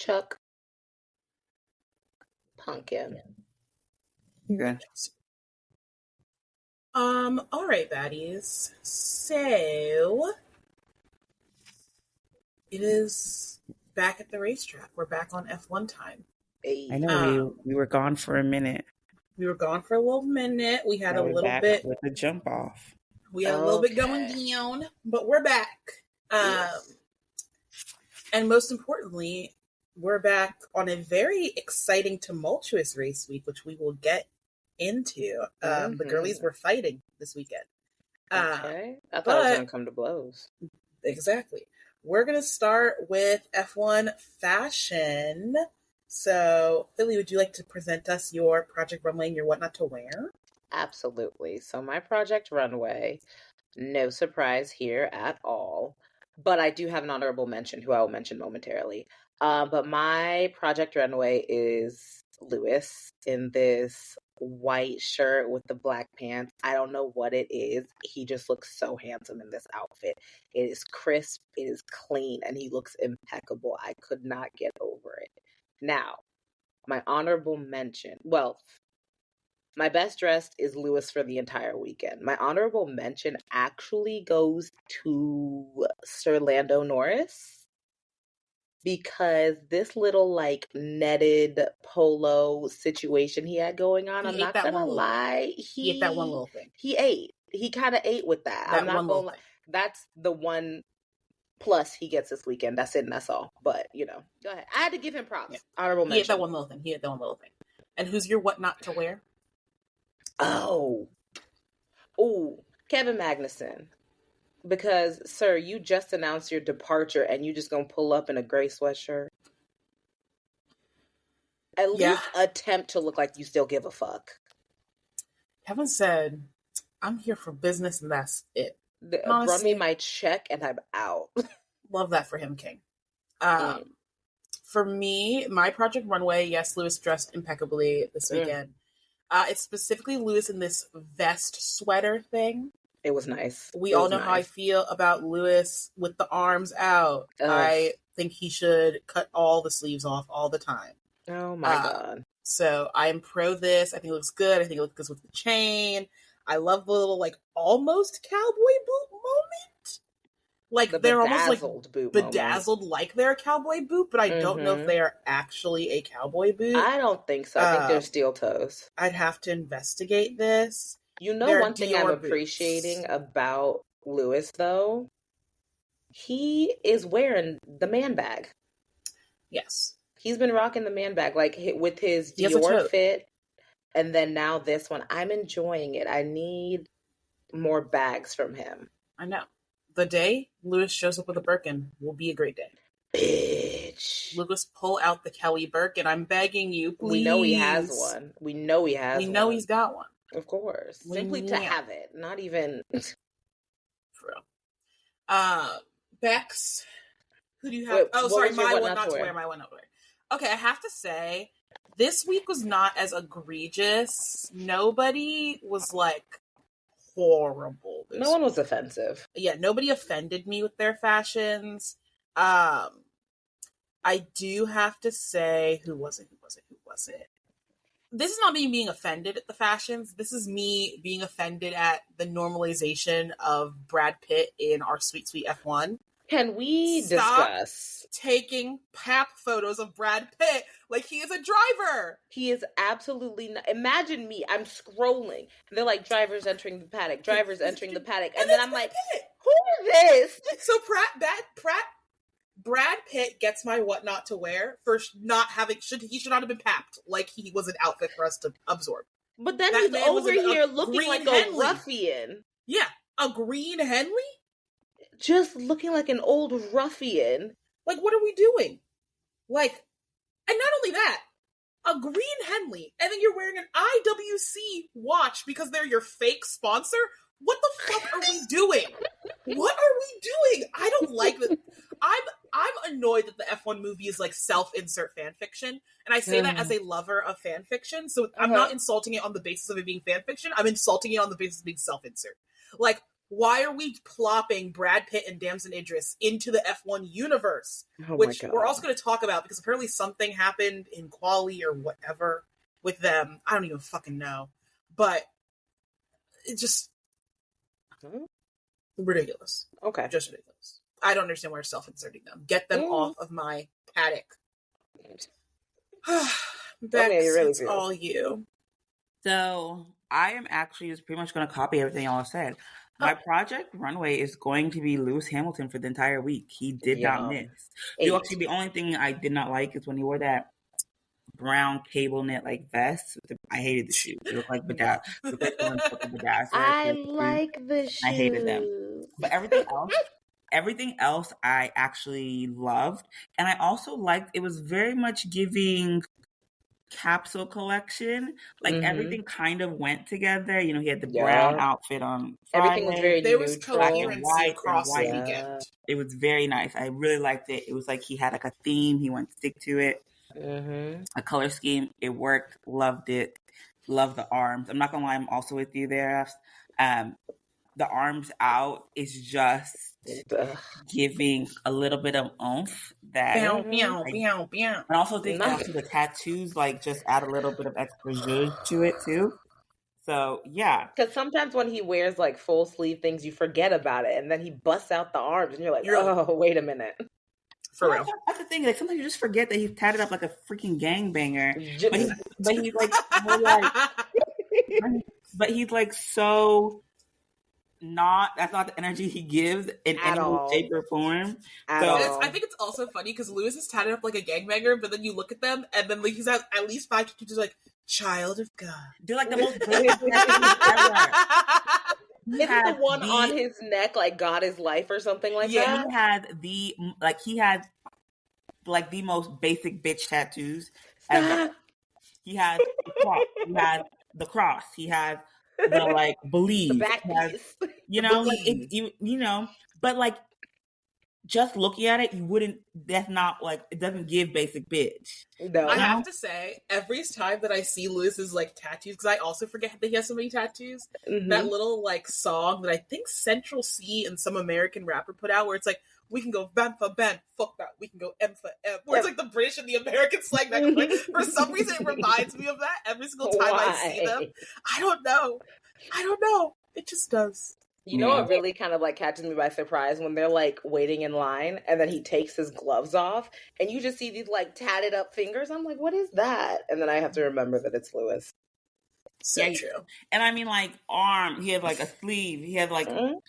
Chuck. Pumpkin. You're good. All right, baddies. So it is back at the racetrack. We're back on F1 time. I know we were gone for a minute. We were gone for a little minute. We had Now a we're little back bit with the jump off. We had a little bit going down, but we're back. Yes. And most importantly, we're back on a very exciting, tumultuous race week, which we will get into. The girlies were fighting this weekend. Okay. I thought it was going to come to blows. Exactly. We're going to start with F1 fashion. So, Philly, would you like to present us your Project Runway and your what not to wear? Absolutely. So my Project Runway, no surprise here at all. But I do have an honorable mention, who I will mention momentarily. But my Project Runway is Lewis in this white shirt with the black pants. I don't know what it is. He just looks so handsome in this outfit. It is crisp, it is clean, and he looks impeccable. I could not get over it. Now, my honorable mention, well, my best dressed is Lewis for the entire weekend. My honorable mention actually goes to Sir Lando Norris, because this little like netted polo situation he had going on, I'm not gonna lie, he ate that one little thing. He kind of ate with that. I'm not gonna lie. That's the one plus he gets this weekend. That's it and that's all. But you know, go ahead. I had to give him props. Yeah. Honorable mention. He ate that one little thing. And who's your what not to wear? Oh, Kevin Magnussen. Because, sir, you just announced your departure and you just gonna pull up in a gray sweatshirt. At least attempt to look like you still give a fuck. Kevin said, I'm here for business and that's it. Run me my check and I'm out. Love that for him, King. For me, my Project Runway, yes, Lewis dressed impeccably this weekend. It's specifically Lewis in this vest sweater thing. It was nice. We all know how I feel about Lewis with the arms out. I think he should cut all the sleeves off all the time. Oh my God. So I am pro this. I think it looks good. I think it looks good with the chain. I love the little like almost cowboy boot moment. Like they're almost like bedazzled moment. Like they're a cowboy boot, but I don't know if they are actually a cowboy boot. I don't think so. I think they're steel toes. I'd have to investigate this. You know, one thing I'm appreciating about Lewis, though, he is wearing the man bag. Yes. He's been rocking the man bag, like with his Dior fit, and then now this one. I'm enjoying it. I need more bags from him. I know. The day Lewis shows up with a Birkin will be a great day. Bitch. Lewis, pull out the Kelly Birkin. I'm begging you, please. We know he has one. We know he's got one. Of course. Simply to have it. Not even... For real. Bex, who do you have? My one not to wear. Okay, I have to say, this week was not as egregious. Nobody was, like, horrible. No one was offensive. Yeah, nobody offended me with their fashions. I do have to say, who was it? This is not me being offended at the fashions. This is me being offended at the normalization of Brad Pitt in our Sweet Sweet F1. Can we discuss taking pap photos of Brad Pitt like he is a driver? He is absolutely not. Imagine me. I'm scrolling. And they're like, drivers entering the paddock. And then I'm like, who is this? So Brad Pitt gets my what not to wear for not having, he should not have been papped like he was an outfit for us to absorb. But then he's over here looking like a ruffian. Yeah, a green Henley? Just looking like an old ruffian. Like, what are we doing? Like, and not only that, a green Henley, and then you're wearing an IWC watch because they're your fake sponsor? What the fuck are we doing? What are we doing? I don't like this. I'm annoyed that the F1 movie is like self-insert fan fiction, and I say that as a lover of fan fiction, so I'm not insulting it on the basis of it being fan fiction, I'm insulting it on the basis of being self-insert. Like, why are we plopping Brad Pitt and Damson Idris into the F1 universe? Oh which we're also going to talk about because apparently something happened in quali or whatever with them. I don't even fucking know. But it's just ridiculous. Okay. Just ridiculous. I don't understand why you're self-inserting them. Get them off of my paddock. Bex, it's all you. So I am actually just pretty much going to copy everything y'all said. My project runway is going to be Lewis Hamilton for the entire week. He did not miss. Actually, the only thing I did not like is when he wore that brown cable knit like vest. I hated the shoe. It looked like Bedazzler. I like the shoe. I hated them. But everything else I actually loved. And I also liked, it was very much giving capsule collection. Like everything kind of went together. You know, he had the brown outfit on Friday. Everything was very there neutral. was coherency across the weekend. It was very nice. I really liked it. It was like he had like a theme. He wanted to stick to it. A color scheme. It worked. Loved it. Loved the arms. I'm not gonna lie, I'm also with you there. The arms out is just giving a little bit of oomph. That and also think also the tattoos like just add a little bit of extra zhuzh to it too. So yeah, because sometimes when he wears like full sleeve things, you forget about it, and then he busts out the arms, and you're like, oh, wait a minute. For real. That's the thing. Like sometimes you just forget that he's tatted up like a freaking gangbanger, but he's like, but he's like so. That's not the energy he gives in any shape or form. I think it's also funny because Lewis is tatted up like a gangbanger, but then you look at them and then like, he's at least 5 tattoos like child of God. They're like the most basic tattoos ever. Isn't the one on his neck like God is life or something like that? Yeah, he had the most basic bitch tattoos ever. He had the cross. He had the like believe, the back piece. You know, like but like just looking at it, you wouldn't. That's not like it doesn't give basic bitch. No, I have to say, every time that I see Lewis's like tattoos, because I also forget that he has so many tattoos. That little like song that I think Central C and some American rapper put out, where it's like we can go bam for bam, fuck that, we can go M for M. Where it's like the British and the American slang back and forth. For some reason, it reminds me of that every single time I see them. I don't know. It just does. You know what really kind of like catches me by surprise when they're like waiting in line and then he takes his gloves off and you just see these like tatted up fingers. I'm like, what is that? And then I have to remember that it's Lewis. So true. And I mean like arm, he had like a sleeve. He had like,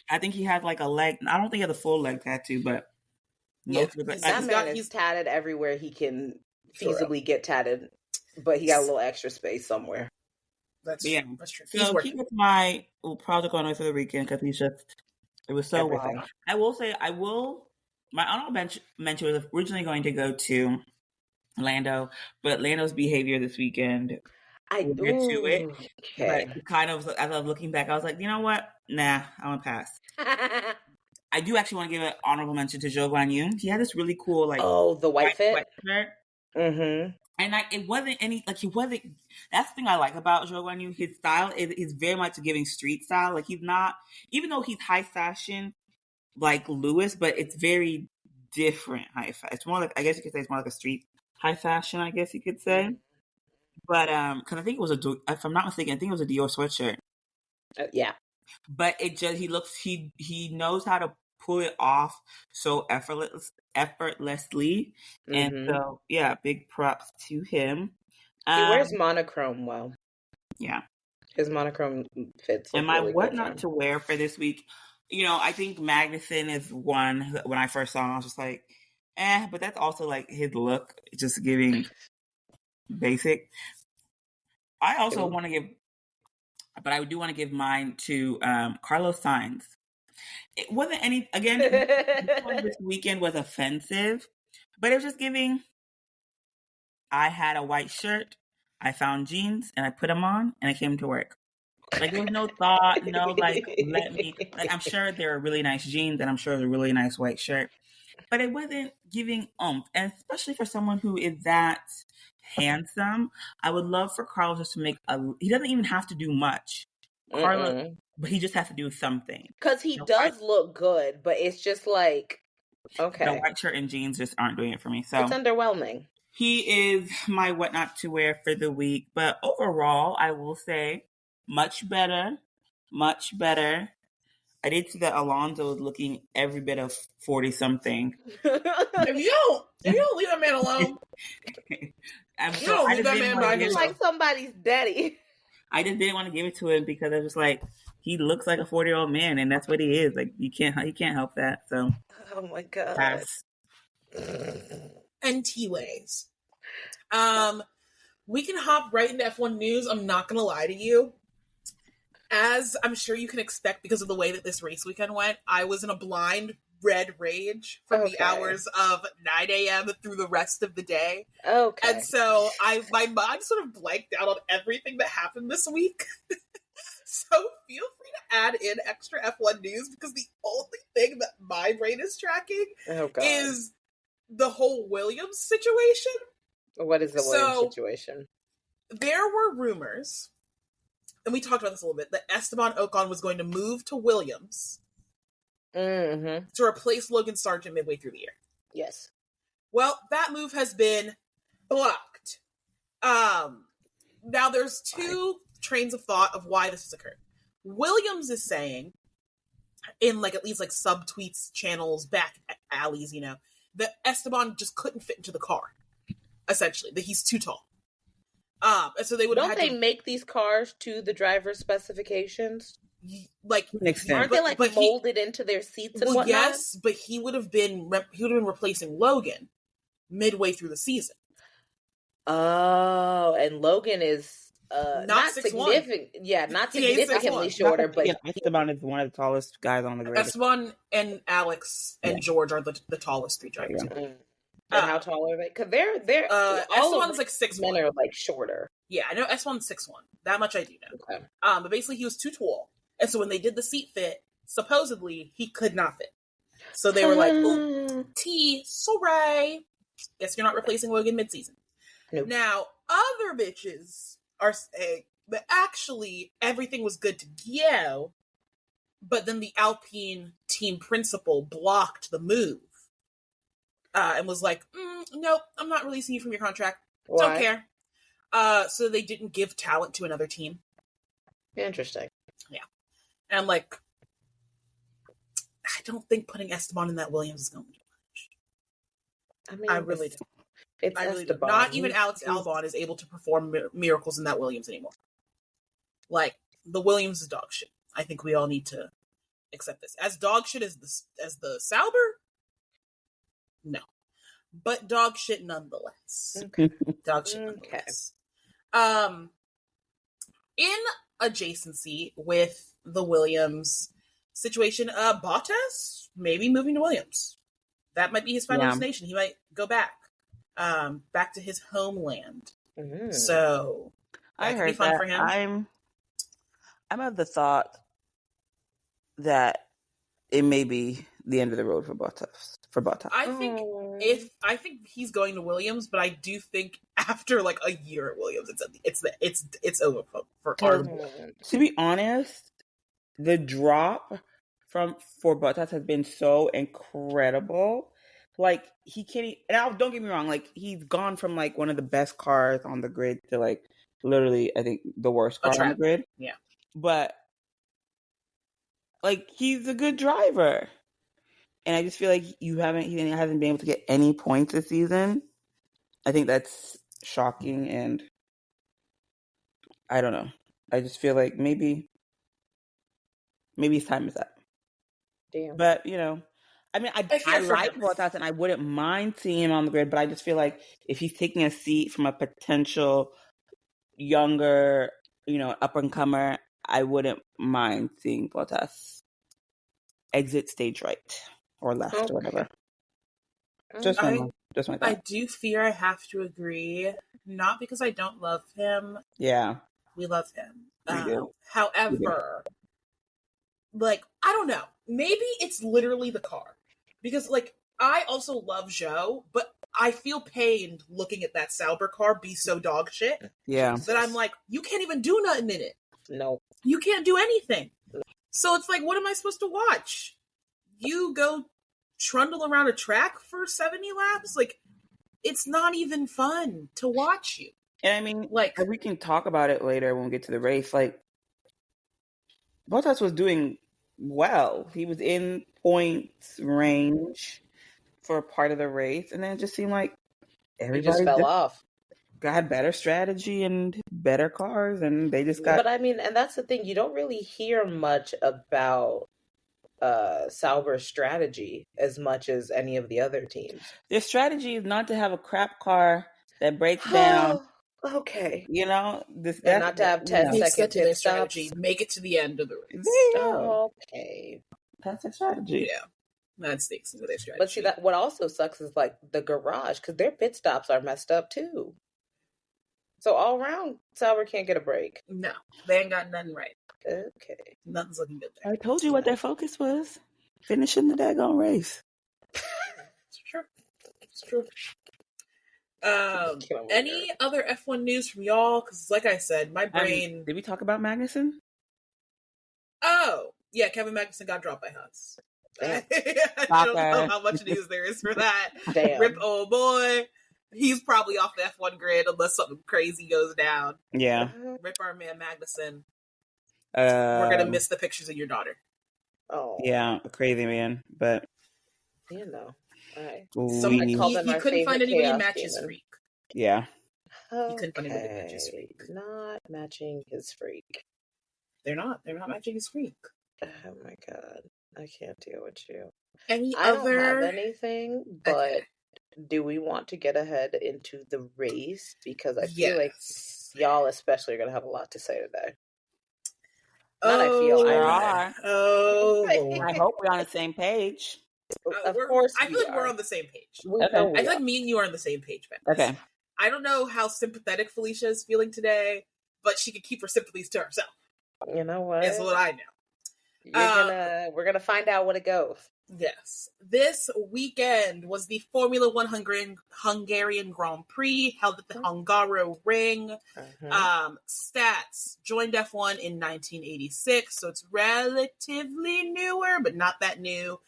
I think he had like a leg. I don't think he had a full leg tattoo, but he's tatted everywhere he can feasibly get tatted, but he got a little extra space somewhere. That's true. So he was my project on for the weekend because it was so well. I will say, my honorable mention was originally going to go to Lando, but Lando's behavior this weekend, to it. Okay. But kind of, as I was looking back, I was like, you know what? Nah, I want to pass. I do actually want to give an honorable mention to Zhou Guanyu. He had this really cool, like, the white fit shirt. And like it wasn't that's the thing I like about Zhou Guanyu. His style is very much giving street style. Like he's not, even though he's high fashion like Lewis, but it's very different high fashion. It's more like, I guess you could say it's more like a street high fashion, I guess you could say. But because I think it was if I'm not mistaken, I think it was a Dior sweatshirt. Yeah. But it just he knows how to pull it off so effortlessly. And so yeah, big props to him. He wears monochrome well. Yeah, his monochrome fits. And my what not to wear for this week, I think Magnussen is one. When I first saw him, I was just like, but that's also like his look, just giving basic. I also want to give, but I do want to give mine to Carlos Sainz. It wasn't this weekend was offensive, but it was just giving. I had a white shirt, I found jeans, and I put them on, and I came to work. Like, there was no thought, I'm sure there are really nice jeans, and I'm sure there's a really nice white shirt, but it wasn't giving oomph, and especially for someone who is that handsome, I would love for Carlos just to make he doesn't even have to do much. Carlos but he just has to do something. Because he does look good, but it's just like, okay. The white shirt and jeans just aren't doing it for me. So it's underwhelming. He is my what not to wear for the week. But overall, I will say much better. Much better. I did see that Alonso was looking every bit of 40-something. If you don't leave that man alone, you don't leave that man by himself. Like somebody's daddy. I just didn't want to give it to him because I was like, he looks like a 40-year-old man, and that's what he is. Like he can't help that. So, oh my god. Pass. And T-Ways. We can hop right into F1 news. I'm not gonna lie to you. As I'm sure you can expect because of the way that this race weekend went, I was in a blind red rage from the hours of 9 a.m. through the rest of the day. Okay. And so my mind sort of blanked out on everything that happened this week. So feel free to add in extra F1 news because the only thing that my brain is tracking is the whole Williams situation. What is the Williams situation? There were rumors, and we talked about this a little bit, that Esteban Ocon was going to move to Williams to replace Logan Sargent midway through the year. Yes. Well, that move has been blocked. Now there's two trains of thought of why this has occurred. Williams is saying, in like at least like subtweets, channels, back alleys, that Esteban just couldn't fit into the car. Essentially, that he's too tall. And so they would don't they make these cars to the driver's specifications? Like, aren't they like molded into their seats and whatnot? Yes, but he would have been replacing Logan midway through the season. Oh, and Logan is not significant. Yeah, not significantly shorter, but Esteban is one of the tallest guys on the grid. Esteban and Alex and George are the tallest three drivers. Yeah. And how tall are they? Because they're Esteban's like 6'1". Men are like shorter. Yeah, I know Esteban's 6'1". That much I do know. Okay. But basically he was too tall, and so when they did the seat fit, supposedly he could not fit. So they were like, "Ooh, sorry. Guess you're not replacing Logan midseason." Nope. Now other bitches are saying that actually everything was good to go, but then the Alpine team principal blocked the move. And was like, nope, I'm not releasing you from your contract. Why? Don't care. So they didn't give talent to another team. Interesting. Yeah. And I'm like, I don't think putting Esteban in that Williams is going to be punished. I mean, I really do. It's I really do. Not even Alex Albon is able to perform miracles in that Williams anymore. Like, the Williams is dog shit. I think we all need to accept this. As dog shit as the Sauber? No. But dog shit nonetheless. Okay. Dog shit nonetheless. In adjacency with the Williams situation, Bottas maybe moving to Williams. That might be his final destination. He might go back to his homeland. So I heard be fun that. For him. I'm of the thought that it may be the end of the road for Bottas. I think he's going to Williams, but I do think after like a year at Williams, it's over for To be honest, the drop for Bottas has been so incredible. Like he can't. Now, don't get me wrong. Like he's gone from like one of the best cars on the grid to like literally, I think the worst car on the grid. Yeah, but like he's a good driver. And I just feel like he hasn't been able to get any points this season. I think that's shocking, and I don't know. I just feel like maybe his time is up. Damn. But I mean, I like Bottas, and I wouldn't mind seeing him on the grid. But I just feel like if he's taking a seat from a potential younger, up and comer, I wouldn't mind seeing Bottas exit stage right. Or left, or whatever. Just my thought. I do fear I have to agree. Not because I don't love him. Yeah. We love him. We do. However, like, I don't know. Maybe it's literally the car. Because, like, I also love Zhou, but I feel pained looking at that Sauber car be so dog shit. Yeah. That I'm like, you can't even do nothing in it. No. You can't do anything. So it's like, what am I supposed to watch? You go trundle around a track for 70 laps? Like, it's not even fun to watch you. And I mean, Like, we can talk about it later when we get to the race. Like, Bottas was doing well. He was in points range for part of the race, and then it just seemed like He everybody just fell off. got better strategy and better cars, and they just got. But I mean, and that's the thing, you don't really hear much about Sauber's strategy as much as any of the other teams. Their strategy is not to have a crap car that breaks down. Okay. You know, And not to have 10 let's second get to their pit strategy. stops. Make it to the end of the race. There you go. Okay. That's their strategy. Yeah. That sneaks into their strategy. But see, that what also sucks is like the garage, because their pit stops are messed up too. So all around, Sauber can't get a break. No, they ain't got nothing right. Okay. Nothing's looking good there. I told you what their focus was. Finishing the daggone race. It's true. It's true. Any other F1 news from y'all? Because, like I said, my brain. Did we talk about Magnussen? Oh, yeah, Kevin Magnussen got dropped by Haas. I don't know how much news there is for that. Damn. Rip, oh boy. He's probably off the F1 grid unless something crazy goes down. Yeah. Rip our man Magnussen. We're going to miss the pictures of your daughter. Oh. Yeah, crazy man. But, you know. Right. You couldn't find anybody to match his freak. Yeah. Okay. You couldn't find anybody to match his freak. Not matching his freak. They're not matching his freak. Oh my god. I can't deal with you. I don't have anything, but do we want to get ahead into the race? Because I feel like y'all especially are going to have a lot to say today. I hope we're on the same page. Of course, I feel like we're on the same page. Okay. I feel like me and you are on the same page, Ben. Okay. I don't know how sympathetic Felicia is feeling today, but she can keep her sympathies to herself. You know what? That's what I know. We're gonna find out what it goes. Yes. This weekend was the Formula One Hungarian Grand Prix held at the Hungaro Ring. Stats joined F1 in 1986, so it's relatively newer, but not that new.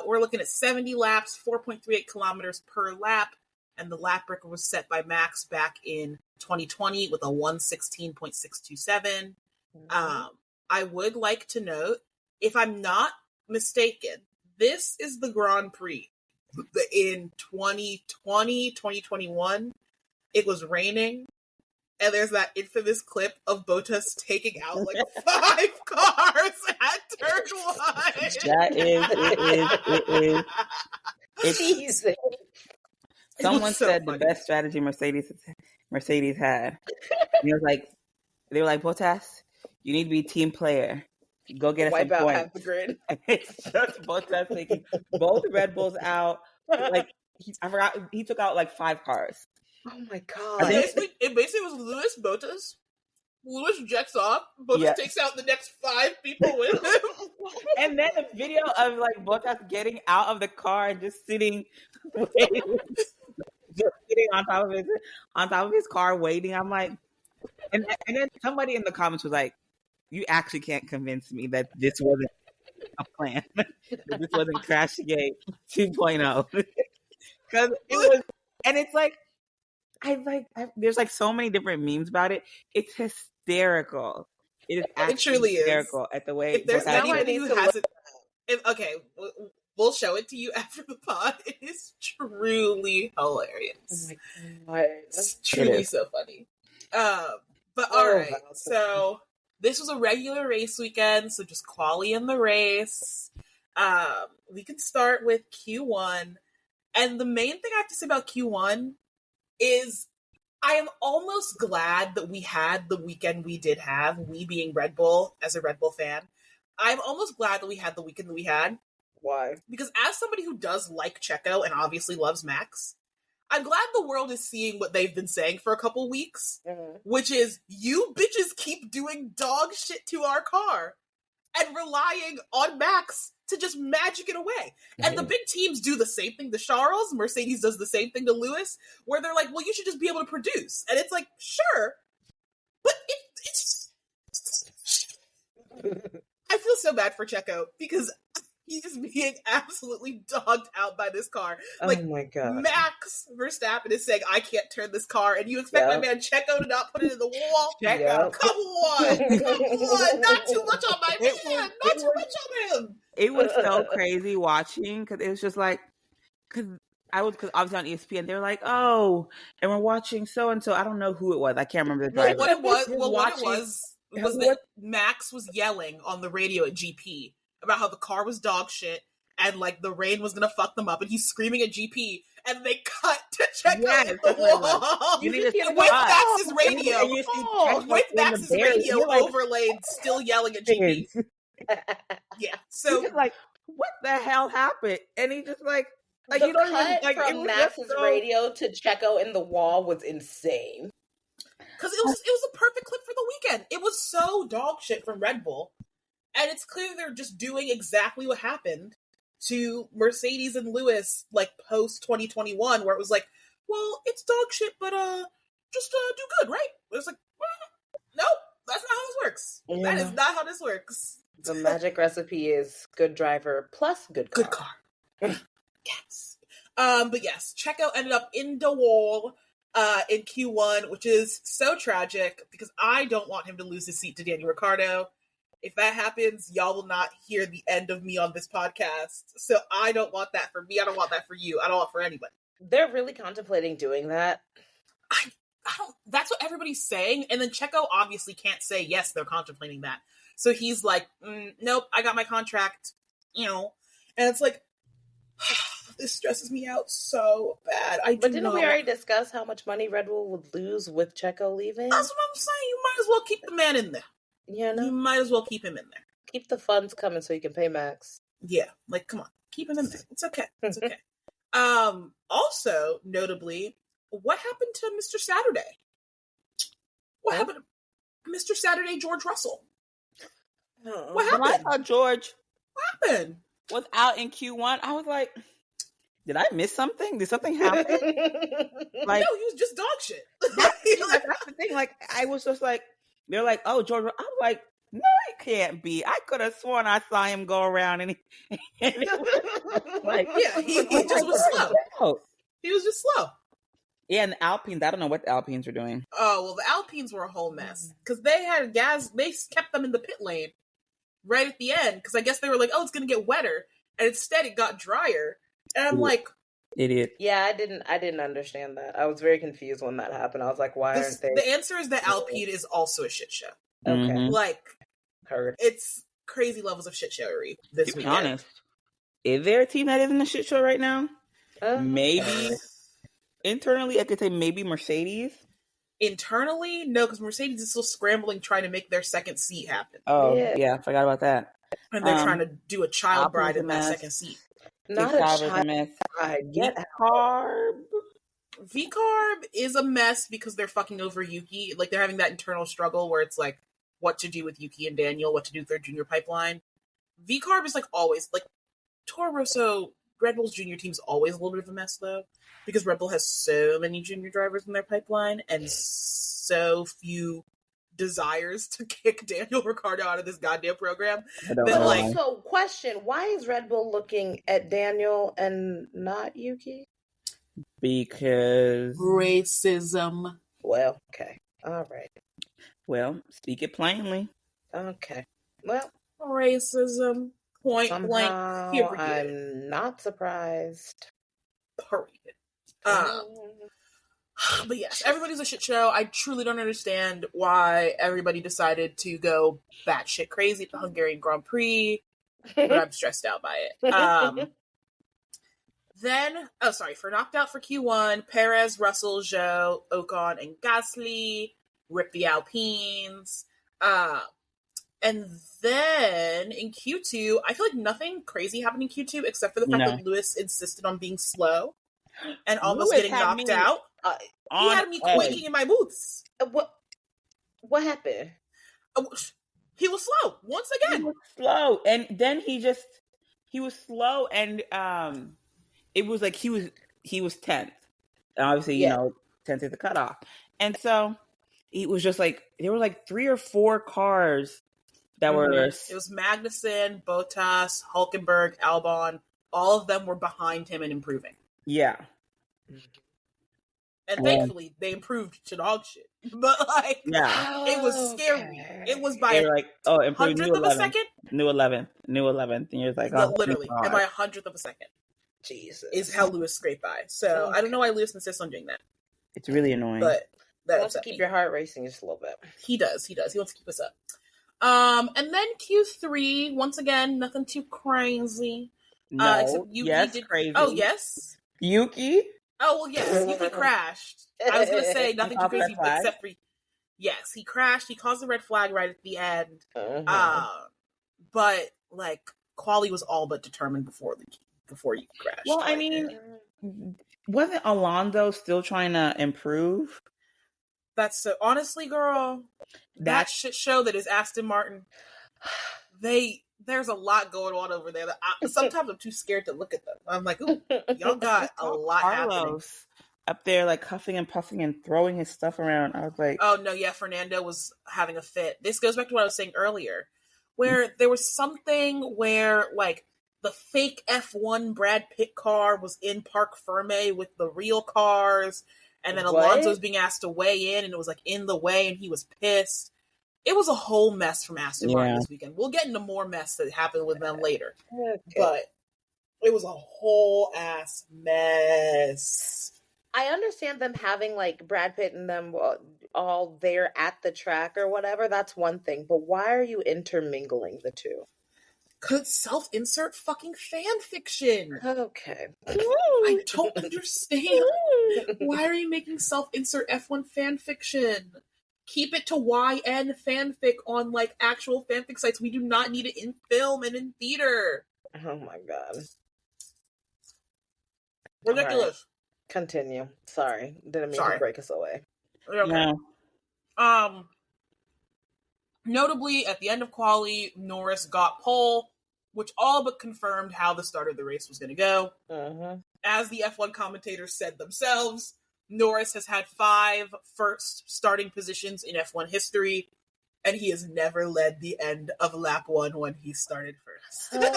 We're looking at 70 laps, 4.38 kilometers per lap, and the lap record was set by Max back in 2020 with a 116.627. I would like to note, if I'm not mistaken, this is the Grand Prix in 2020, 2021. It was raining, and there's that infamous clip of Bottas taking out like 5 cars at turn 1. It is. Someone said funny. The best strategy Mercedes had. They were like, Bottas, you need to be a team player. Go get us some points. Wipe out half the grid. It's just Bottas taking both Red Bulls out. Like I forgot, he took out like 5 cars. Oh my god! It basically was Lewis Bottas. Lewis jets off. Bottas takes out the next 5 people with him. And then the video of like Bottas getting out of the car and just sitting on top of his car waiting. I'm like, and then somebody in the comments was like, "You actually can't convince me that this wasn't a plan. That this wasn't Crashgate 2.0." Because it was, and it's like, there's like so many different memes about it. It's hysterical. It is actually truly hysterical at the way. If there's anybody who hasn't, we'll show it to you after the pod. It is truly hilarious. Oh my god, it's truly so funny. But all right, so this was a regular race weekend, so just quali in the race. We can start with Q1, and the main thing I have to say about Q1 is I am almost glad that we had the weekend we did have, we being Red Bull, as a Red Bull fan. I'm almost glad that we had the weekend that we had. Why? Because as somebody who does like Checo and obviously loves Max, I'm glad the world is seeing what they've been saying for a couple weeks, which is, you bitches keep doing dog shit to our car and relying on Max to just magic it away. And the big teams do the same thing to Charles. Mercedes does the same thing to Lewis, where they're like, well, you should just be able to produce. And it's like, sure, but it's I feel so bad for Checo because he is being absolutely dogged out by this car. Like, oh my god. Max Verstappen is saying, I can't turn this car, and you expect my man Checo to not put it in the wall? Checo. Come on! Not too much on my man! Not too much on him! It was so crazy watching because it was just like, because I was on ESPN. They're like, oh, and we're watching so and so. I don't know who it was. I can't remember the driver. What it was that Max was yelling on the radio at GP about how the car was dog shit and like the rain was gonna fuck them up, and he's screaming at GP, and they cut to check out the wall. You need to with Max's radio. With Max's radio overlaid, still yelling at GP. Yeah. So like, what the hell happened? And he just like the you don't cut even, like, from Max's radio to Checo in the wall was insane. Because it was a perfect clip for the weekend. It was so dog shit from Red Bull. And it's clear they're just doing exactly what happened to Mercedes and Lewis, like, post-2021, where it was like, well, it's dog shit, but, just, do good, right? It was like, no, that's not how this works. Yeah. That is not how this works. The magic recipe is good driver plus good car. Good car. Yes. But yes, Checo ended up in the wall in Q1, which is so tragic because I don't want him to lose his seat to Daniel Ricciardo. If that happens, y'all will not hear the end of me on this podcast. So I don't want that for me. I don't want that for you. I don't want it for anybody. They're really contemplating doing that. I don't. That's what everybody's saying. And then Checo obviously can't say, yes, they're contemplating that. So he's like, nope, I got my contract, And it's like, this stresses me out so bad. But didn't we already discuss how much money Red Bull would lose with Checo leaving? That's what I'm saying. You might as well keep the man in there. Yeah, no? You might as well keep him in there. Keep the funds coming so you can pay Max. Yeah, like, come on. Keep him in there. It's okay. It's okay. Also, notably, what happened to Mr. Saturday? What happened to Mr. Saturday, George Russell? What happened? When I saw George was out in Q1, I was like, did I miss something? Did something happen? No, he was just dog shit. That's the thing. Like, I was just like, they're like, oh, George. I'm like, no, it can't be. I could have sworn I saw him go around and he like, yeah, he just was slow. He was just slow. Yeah, and the Alpines, I don't know what the Alpines were doing. Oh, well, the Alpines were a whole mess because they had gas. They kept them in the pit lane right at the end because I guess they were like, oh, it's going to get wetter. And instead it got drier. And I'm like, idiot. Yeah, I didn't understand that. I was very confused when that happened. I was like, why aren't they? The answer is that Alpine is also a shit show. Okay. Mm-hmm. Like, heard. It's crazy levels of shit showery this weekend. To be honest, is there a team that isn't a shit show right now? Maybe. Internally, I could say maybe Mercedes. Internally, no, because Mercedes is still scrambling trying to make their second seat happen. Oh, yeah, I forgot about that. And they're trying to do a child bride in that second seat. Not a child bride. VCarb is a mess because they're fucking over Yuki. Like, they're having that internal struggle where it's like, what to do with Yuki and Daniel, what to do with their junior pipeline. VCarb is like always, like, Toro Rosso, Red Bull's junior team's always a little bit of a mess, though, because Red Bull has so many junior drivers in their pipeline and so few desires to kick Daniel Ricciardo out of this goddamn program. So, question, why is Red Bull looking at Daniel and not Yuki? Because racism. Well, okay. All right. Well, speak it plainly. Okay. Well, racism. Point blank. Period. I'm not surprised. Period. But yes, everybody's a shit show. I truly don't understand why everybody decided to go batshit crazy at the Hungarian Grand Prix, but I'm stressed out by it. Then, for knocked out for Q1, Perez, Russell, Zhou, Ocon, and Gasly, rip the Alpines. And then in Q2, I feel like nothing crazy happened in Q2 except for the fact that Lewis insisted on being slow and almost getting knocked out. He had me quaking in my boots. What happened? He was slow once again. He was slow, and then he was slow, and it was like he was 10th. Obviously, 10th is the cutoff, and so it was just like there were like 3 or 4 cars that were. It was Magnussen, Bottas, Hulkenberg, Albon. All of them were behind him and improving. Yeah. And thankfully, they improved to dog shit. But, like, it was scary. It was by They're like, improved hundredth of a second? New 11th. And you're like, oh, literally. And by 100th of a second. Jesus. Is how Lewis scraped by. So, I don't know why Lewis insists on doing that. It's really annoying. But that wants to keep your heart racing just a little bit. He does. He wants to keep us up. And then Q3, once again, nothing too crazy. No, except Yuki did crazy. Oh, yes? Yuki? Oh, well, yes. Yuki crashed. I was going to say nothing too crazy, except for... Yes, he crashed. He caused the red flag right at the end. But, like, quali was all but determined before Yuki crashed. Well, I mean, wasn't Alonso still trying to improve? That's so... Honestly, girl, that shit show that is Aston Martin, there's a lot going on over there. Sometimes I'm too scared to look at them. I'm like, ooh, y'all got a lot happening. Up there, like, huffing and puffing and throwing his stuff around. I was like... Oh, no, yeah, Fernando was having a fit. This goes back to what I was saying earlier, where there was something where, like, the fake F1 Brad Pitt car was in Parc Ferme with the real cars, and then Alonso was being asked to weigh in, and it was, like, in the way, and he was pissed. It was a whole mess from Aston Martin this weekend. We'll get into more mess that happened with them later. Okay. But it was a whole ass mess. I understand them having, like, Brad Pitt and them all there at the track or whatever. That's one thing. But why are you intermingling the two? Could self-insert fucking fan fiction. Okay. I don't understand. Why are you making self-insert F1 fan fiction? Keep it to YN fanfic on, like, actual fanfic sites. We do not need it in film and in theater. Oh my god. Ridiculous. Right. Continue. Sorry. Didn't mean to break us away. Okay. No. Notably, at the end of quali, Norris got pole, which all but confirmed how the start of the race was going to go. As the F1 commentators said themselves, Norris has had 5 first starting positions in F1 history, and he has never led the end of lap 1 when he started first. Oh my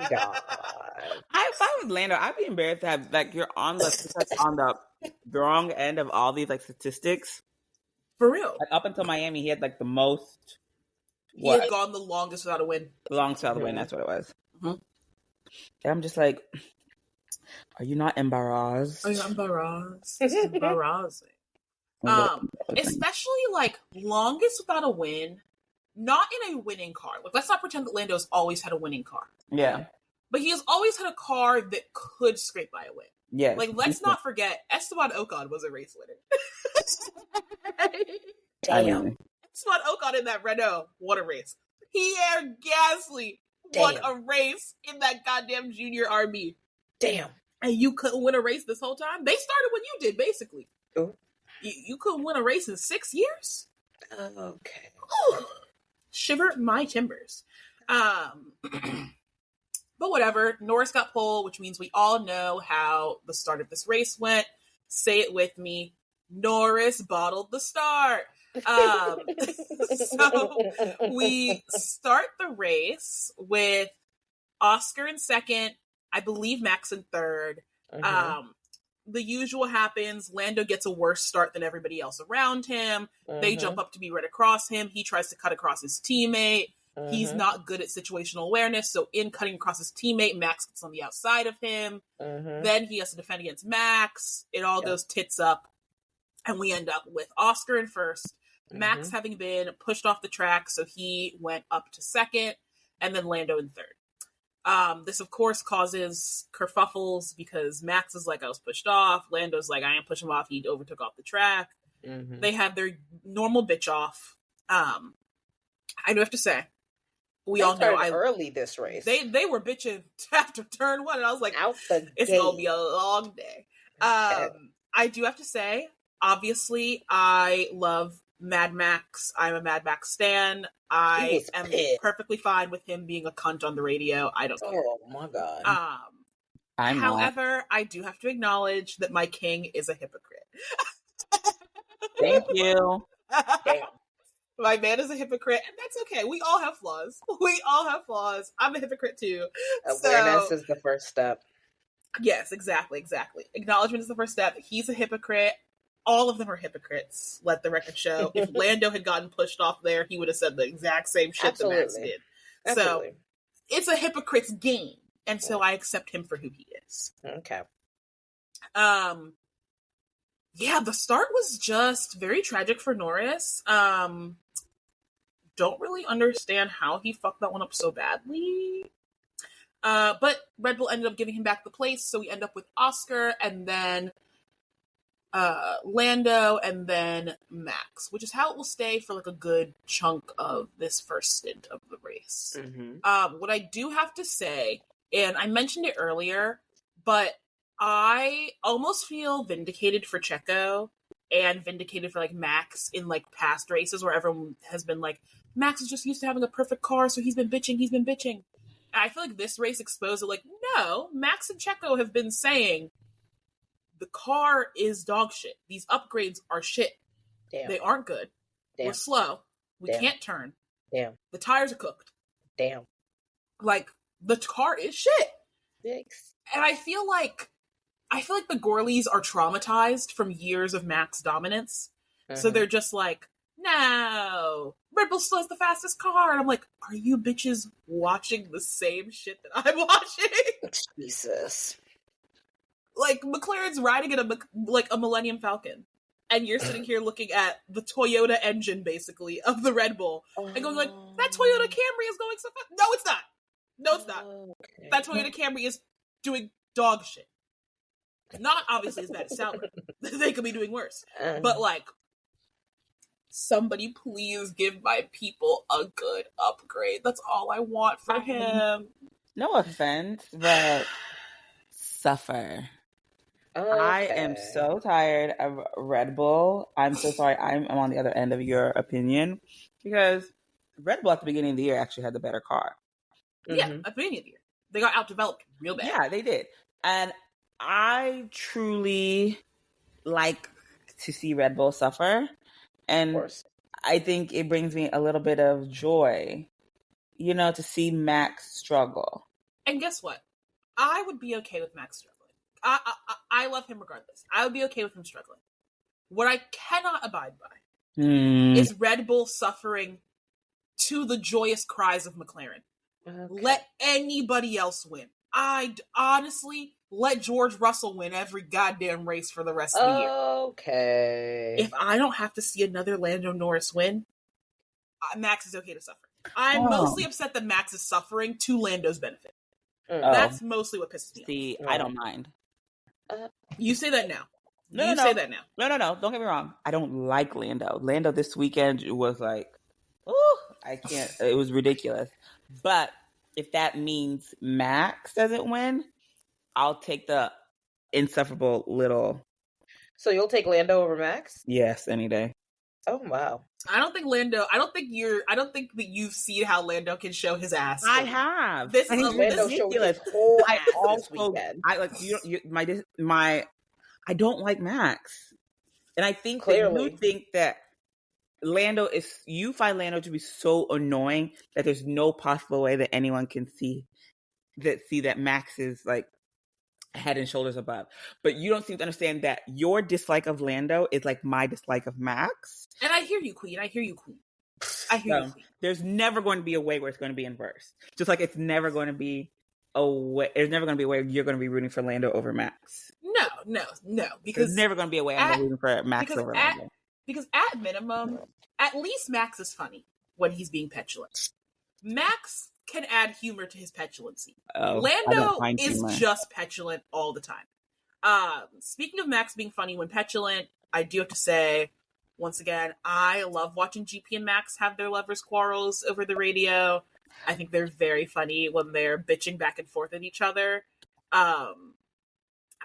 god. If I was Lando, I'd be embarrassed to have, like, you're on the wrong end of all these, like, statistics. For real. Like, up until Miami, he had, like, the most... He had gone the longest without a win. The longest without a win, that's what it was. And I'm just like, are you not embarrassed? Are you embarrassed? It's embarrassing. Especially, like, longest without a win, not in a winning car. Like, let's not pretend that Lando's always had a winning car. Yeah. But he has always had a car that could scrape by a win. Yeah. Like, let's not forget, Esteban Ocon was a race winner. Damn. Esteban Ocon in that Renault won a race. Pierre Gasly won a race in that goddamn junior RB. Damn. And you couldn't win a race this whole time? They started when you did, basically. Ooh. You couldn't win a race in 6 years? Okay. Shiver my timbers. But whatever. Norris got pole, which means we all know how the start of this race went. Say it with me. Norris bottled the start. So we start the race with Oscar in second, I believe Max in third. The usual happens. Lando gets a worse start than everybody else around him. They jump up to be right across him. He tries to cut across his teammate. He's not good at situational awareness, so in cutting across his teammate, Max gets on the outside of him. Then he has to defend against Max. It all goes tits up, and we end up with Oscar in first, Max having been pushed off the track, so he went up to second, and then Lando in third. This, of course, causes kerfuffles because Max is like, I was pushed off. Lando's like, I ain't pushing him off. He overtook off the track. They have their normal bitch off. I do have to say, we all know early this race. They were bitching after turn 1, and I was like, it's gonna be a long day. I do have to say, obviously, I love Mad Max. I'm a Mad Max stan. I am perfectly fine with him being a cunt on the radio. I don't care. Oh my god. However, I do have to acknowledge that my king is a hypocrite. Thank you. Damn. My man is a hypocrite, and that's okay. We all have flaws. I'm a hypocrite too. Awareness So, is the first step. yes, exactly. Acknowledgement is the first step. He's a hypocrite. All of them are hypocrites. Let the record show. If Lando had gotten pushed off there, he would have said the exact same shit that Max did. Absolutely. So it's a hypocrite's game, and so I accept him for who he is. Okay. Yeah, the start was just very tragic for Norris. Don't really understand how he fucked that one up so badly. But Red Bull ended up giving him back the place, so we end up with Oscar and then Lando and then Max, which is how it will stay for like a good chunk of this first stint of the race. Mm-hmm. What I do have to say, and I mentioned it earlier, but I almost feel vindicated for Checo and vindicated for like Max in like past races where everyone has been like, Max is just used to having a perfect car, so he's been bitching. And I feel like this race exposed it like, no, Max and Checo have been saying the car is dog shit. These upgrades are shit. Damn. They aren't good. Damn. We're slow. We Damn. can't turn. Damn. The tires are cooked. Damn. Like, the car is shit. Yikes. And I feel like the Gorleys are traumatized from years of Max dominance. Mm-hmm. So they're just like, no, Red Bull still has the fastest car. And I'm like, are you bitches watching the same shit that I'm watching? Jesus. Like, McLaren's riding in a Millennium Falcon. And you're sitting here looking at the Toyota engine, basically, of the Red Bull. And going like, that Toyota Camry is going so fast. No, it's not. No, it's not. Okay. That Toyota Camry is doing dog shit. Not obviously as bad as Sauber. They could be doing worse. But like, somebody please give my people a good upgrade. That's all I want for him. No offense, but suffer. Okay. I am so tired of Red Bull. I'm so sorry. I'm on the other end of your opinion because Red Bull at the beginning of the year actually had the better car. Yeah, at the beginning of the year. They got outdeveloped real bad. Yeah, they did. And I truly like to see Red Bull suffer. And I think it brings me a little bit of joy, to see Max struggle. And guess what? I would be okay with Max struggling. I love him regardless. I would be okay with him struggling. What I cannot abide by is Red Bull suffering to the joyous cries of McLaren. Okay. Let anybody else win. I'd honestly let George Russell win every goddamn race for the rest of the year. Okay. If I don't have to see another Lando Norris win, Max is okay to suffer. I'm mostly upset that Max is suffering to Lando's benefit. That's mostly what pisses me off. See, I don't mind. You say that now. No. Say that now. No. Don't get me wrong. I don't like Lando. Lando this weekend was like, oh, I can't. It was ridiculous. But if that means Max doesn't win, I'll take the insufferable little. So you'll take Lando over Max? Yes, any day. Oh wow. I don't think that you've seen how Lando can show his ass. I have. This is Lando showed his whole ass this weekend. I don't like Max. And I think Clearly. that you think that you find Lando to be so annoying that there's no possible way that anyone can see that Max is like head and shoulders above. But you don't seem to understand that your dislike of Lando is like my dislike of Max. And I hear you, Queen. There's never going to be a way where it's going to be inverse. Just like it's never going to be a way where you're going to be rooting for Lando over Max. No. Because there's never going to be a way I'm rooting for Max over Lando. Because at minimum, at least Max is funny when he's being petulant. Max can add humor to his petulancy. Lando is just petulant all the time. Speaking of Max being funny when petulant, I do have to say, once again, I love watching GP and Max have their lovers' quarrels over the radio. I think they're very funny when they're bitching back and forth at each other.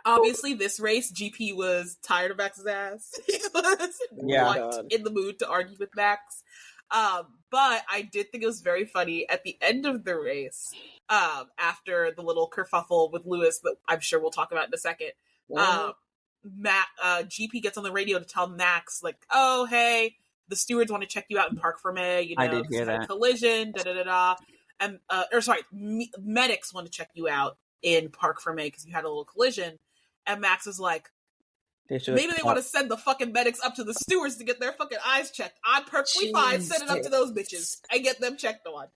Obviously, this race, GP was tired of Max's ass. He was not in the mood to argue with Max. But I did think it was very funny at the end of the race, after the little kerfuffle with Lewis that I'm sure we'll talk about in a second. GP gets on the radio to tell Max, like, oh, hey, the stewards want to check you out in Parc Fermé, you know, I did hear you had a that. collision, and medics want to check you out in Parc Fermé because you had a little collision, and Max is like, maybe they want to send the fucking medics up to the stewards to get their fucking eyes checked. I'm perfectly fine. Send it up to those bitches and get them checked on.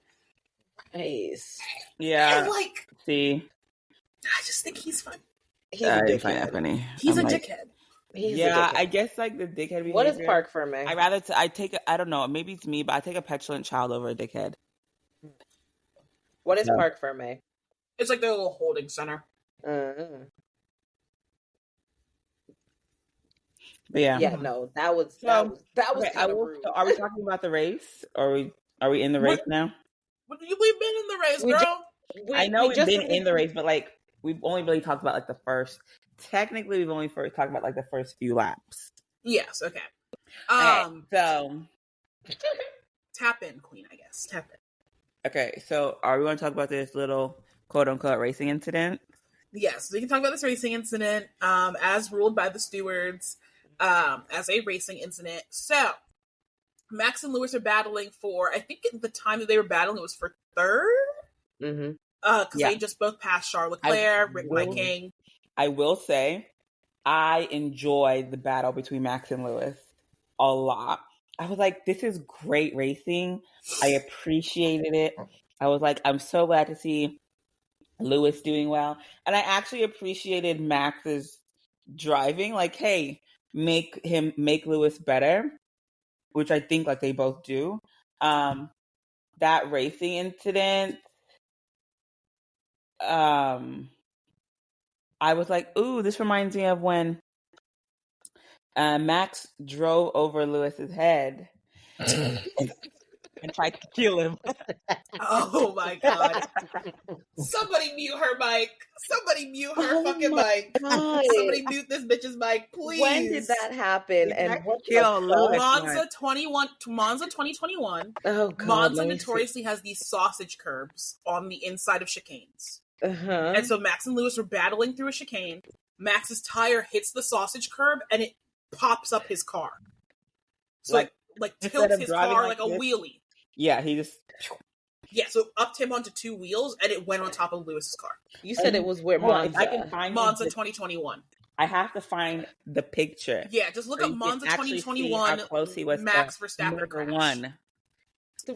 Nice. Yeah. And like, see, I just think he's fun. He's a dickhead. He's a dickhead. Yeah, I guess like the dickhead behavior. What is Parc Fermé? I don't know, maybe it's me, but I take a petulant child over a dickhead. What is Parc Fermé? It's like their little holding center. But yeah. Yeah, no, that was kind of rude. So are we talking about the race? Or are we in the race now? We've been in the race, girl. I know we've been in the race, but like we've only really talked about like the first. Technically, we've only talked about like the first few laps. Yes. Okay. So tap in, Queen. I guess tap in. Okay, so are we going to talk about this little quote unquote racing incident? Yes, we can talk about this racing incident as ruled by the stewards as a racing incident. So Max and Lewis are battling for, I think at the time that they were battling, it was for third. Mm-hmm. Because they just both passed Charles Leclerc, Rick King. I will say, I enjoyed the battle between Max and Lewis a lot. I was like, this is great racing. I appreciated it. I was like, I'm so glad to see Lewis doing well. And I actually appreciated Max's driving. Like, hey, make Lewis better, which I think like they both do. That racing incident, I was like, ooh, this reminds me of when Max drove over Lewis's head and tried to kill him. Oh my god. Somebody mute her mic. Somebody mute her fucking mic. Somebody mute this bitch's mic, please. When did that happen? And what Monza 2021. Oh god. Monza notoriously has these sausage curbs on the inside of chicanes. And so Max and Lewis were battling through a chicane. Max's tire hits the sausage curb and it pops up his car. So like tilts his car like a wheelie. Yeah, he just... Yeah, so upped him onto two wheels and it went on top of Lewis's car. You said it was where Monza. I can find Monza 2021. I have to find the picture. Yeah, just look up Monza 2021 how close he was Max Verstappen crash. One.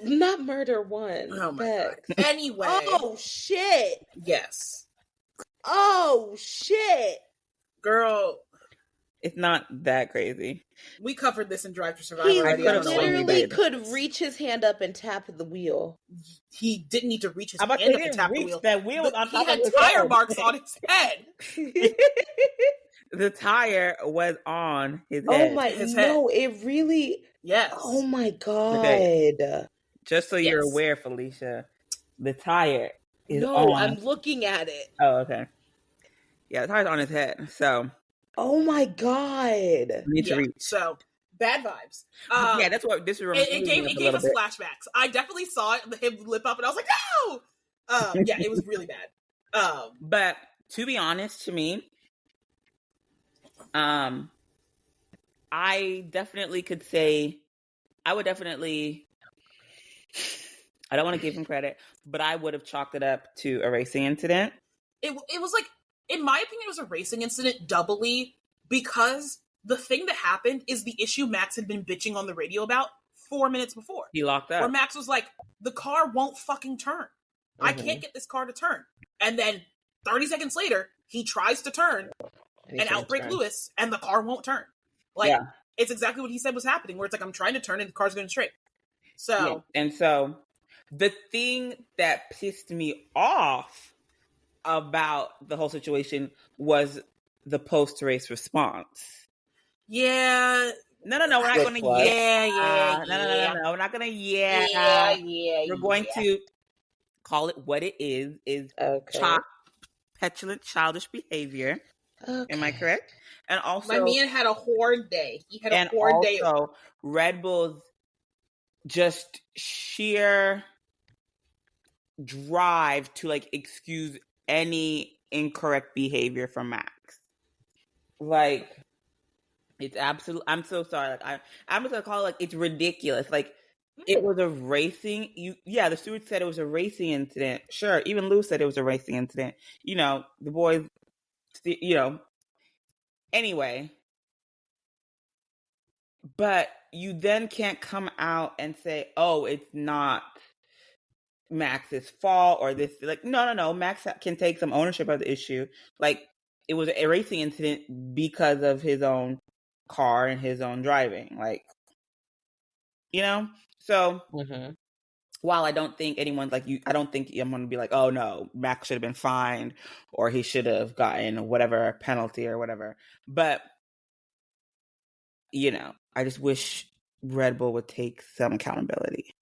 Not murder one. Oh my god. Anyway. Oh shit. Yes. Oh shit. Girl. It's not that crazy. We covered this in Drive to Survive He already. literally could reach his hand up and tap the wheel. He didn't need to reach his hand up and tap the wheel. That wheel was on top he had of his tire head. marks on his head. The tire was on his head. Oh my, no, it really... Yes. Oh my god. Okay. Just so you're aware, Felicia, the tire is on. No, I'm looking at it. Oh, okay. Yeah, the tire's on his head, so... Oh my god. We need to reach. So, bad vibes. Yeah, that's what this is. It gave us flashbacks. I definitely saw it, him lip up, and I was like, no! Yeah, it was really bad. But to be honest, to me, I definitely could say, I would definitely, I don't want to give him credit, but I would have chalked it up to a racing incident. It was like, in my opinion, it was a racing incident doubly because the thing that happened is the issue Max had been bitching on the radio about 4 minutes before. He locked up. Where Max was like, the car won't fucking turn. Mm-hmm. I can't get this car to turn. And then 30 seconds later, he tries to turn and outbrake Lewis, and the car won't turn. Like, it's exactly what he said was happening, where it's like, I'm trying to turn and the car's going straight. So. Yeah. And so, the thing that pissed me off about the whole situation was the post-race response. Yeah. No, we're not going to No, we're not going to We're going to call it what it is petulant, childish behavior. Okay. Am I correct? And also... My man had a horrid day. He had a horrid day. And also, Red Bull's just sheer drive to, like, excuse any incorrect behavior from Max. Like, It's absolute. I'm so sorry. Like I'm just gonna call it like it's ridiculous. Like it was a racing. The steward said it was a racing incident. Sure, even Lou said it was a racing incident. The boys. Anyway, but you then can't come out and say, "Oh, it's not Max's fault," or this. Like, no. Max can take some ownership of the issue. Like, it was a racing incident because of his own car and his own driving. Like, so. Mm-hmm. While I don't think anyone's like you, I don't think I'm going to be like, oh no, Max should have been fined or he should have gotten whatever penalty or whatever. But, I just wish Red Bull would take some accountability.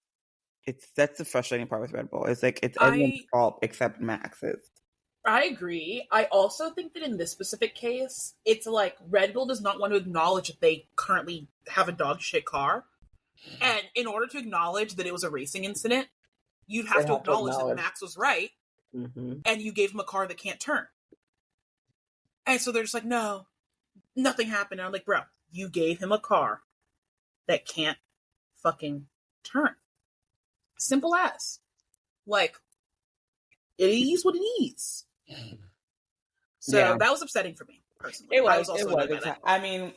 That's the frustrating part with Red Bull. It's like it's everyone's fault except Max's. I agree. I also think that in this specific case, it's like Red Bull does not want to acknowledge that they currently have a dog shit car. And in order to acknowledge that it was a racing incident, you'd have to acknowledge that Max was right, and you gave him a car that can't turn. And so they're just like, no, nothing happened. And I'm like, bro, you gave him a car that can't fucking turn. Simple as. Like, it is what it is. So that was upsetting for me, personally. It was. I was also annoyed by that. I mean,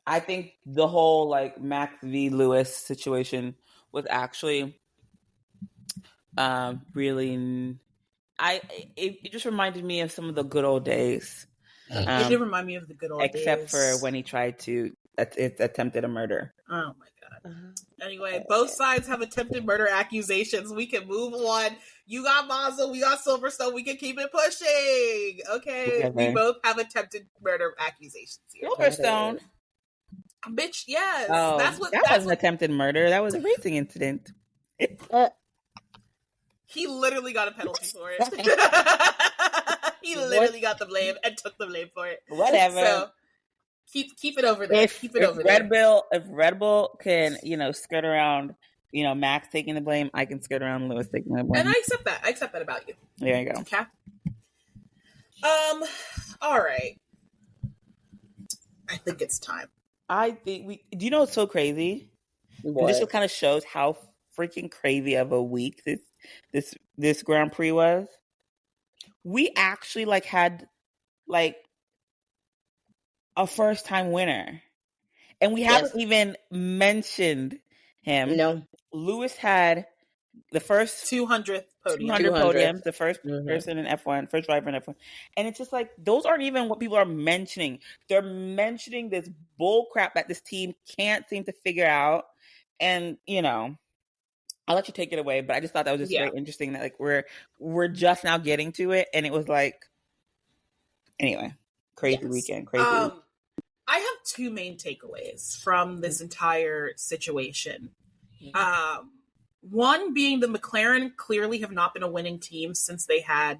I think the whole like Max v. Lewis situation was actually really. It just reminded me of some of the good old days. It did remind me of the good old days, except for when he tried to attempted a murder. Oh my god. Anyway, both sides have attempted murder accusations. We can move on. You got Mazel, we got Silverstone. We can keep it pushing. Okay, we both have attempted murder accusations here. Silverstone. Bitch, yes. Oh, that wasn't attempted murder. That was a racing incident. He literally got a penalty for it. He literally got the blame and took the blame for it. Whatever. So keep it over there. If Red Bull can, skirt around, Max taking the blame, I can skirt around Lewis taking the blame. And I accept that. I accept that about you. There you go. Okay. All right. I think it's time. Do you know what's so crazy? What? This just kind of shows how freaking crazy of a week this Grand Prix was. We actually had a first time winner, and we haven't even mentioned him. No, Lewis had the first 200th podium. 200 podiums, the first person in F1, first driver in F1. And it's just like, those aren't even what people are mentioning. They're mentioning this bull crap that this team can't seem to figure out. And, I'll let you take it away, but I just thought that was just very interesting that we're just now getting to it. And it was anyway, crazy weekend. I have two main takeaways from this entire situation. One being the McLaren clearly have not been a winning team since they had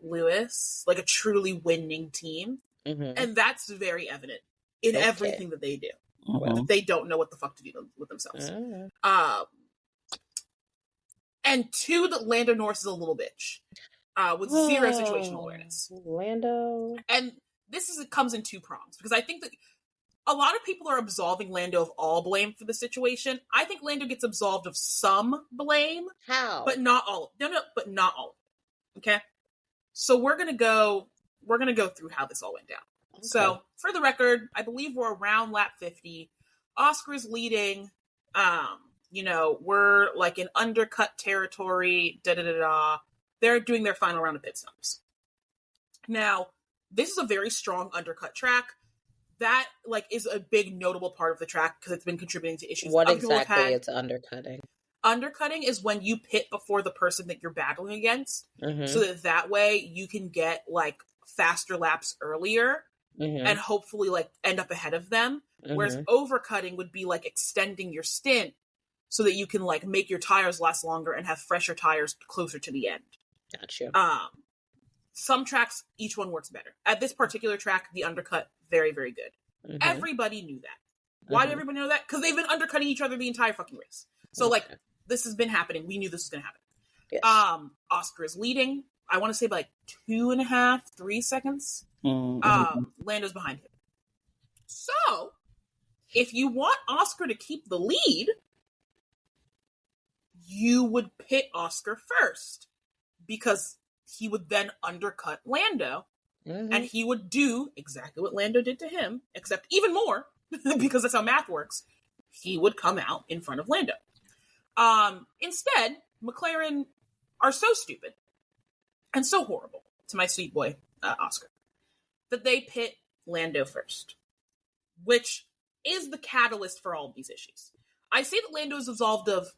Lewis, like a truly winning team. And that's very evident in everything that they do. They don't know what the fuck to do with themselves. And two, that Lando Norris is a little bitch with zero situational awareness. Lando. And it comes in two prongs, because I think that a lot of people are absolving Lando of all blame for the situation. I think Lando gets absolved of some blame. How? But not all. No, but not all. Okay? So we're going to go through how this all went down. Okay. So, for the record, I believe we're around lap 50. Oscar is leading. We're in undercut territory. They're doing their final round of pit stops. Now, this is a very strong undercut track. That is a big notable part of the track because it's been contributing to issues. What exactly is undercutting? Undercutting is when you pit before the person that you're battling against, so that way you can get faster laps earlier and hopefully end up ahead of them. Whereas overcutting would be extending your stint so that you can make your tires last longer and have fresher tires closer to the end. Gotcha. Some tracks, each one works better. At this particular track, the undercut, very, very good. Everybody knew that. Why did everybody know that? Because they've been undercutting each other the entire fucking race. So, this has been happening. We knew this was going to happen. Yes. Oscar is leading. I want to say by 2.5, 3 seconds. Lando's behind him. So, if you want Oscar to keep the lead, you would pit Oscar first, because he would then undercut Lando, and he would do exactly what Lando did to him, except even more, because that's how math works. He would come out in front of Lando. Instead, McLaren are so stupid and so horrible to my sweet boy, Oscar, that they pit Lando first, which is the catalyst for all of these issues. I say that Lando is absolved of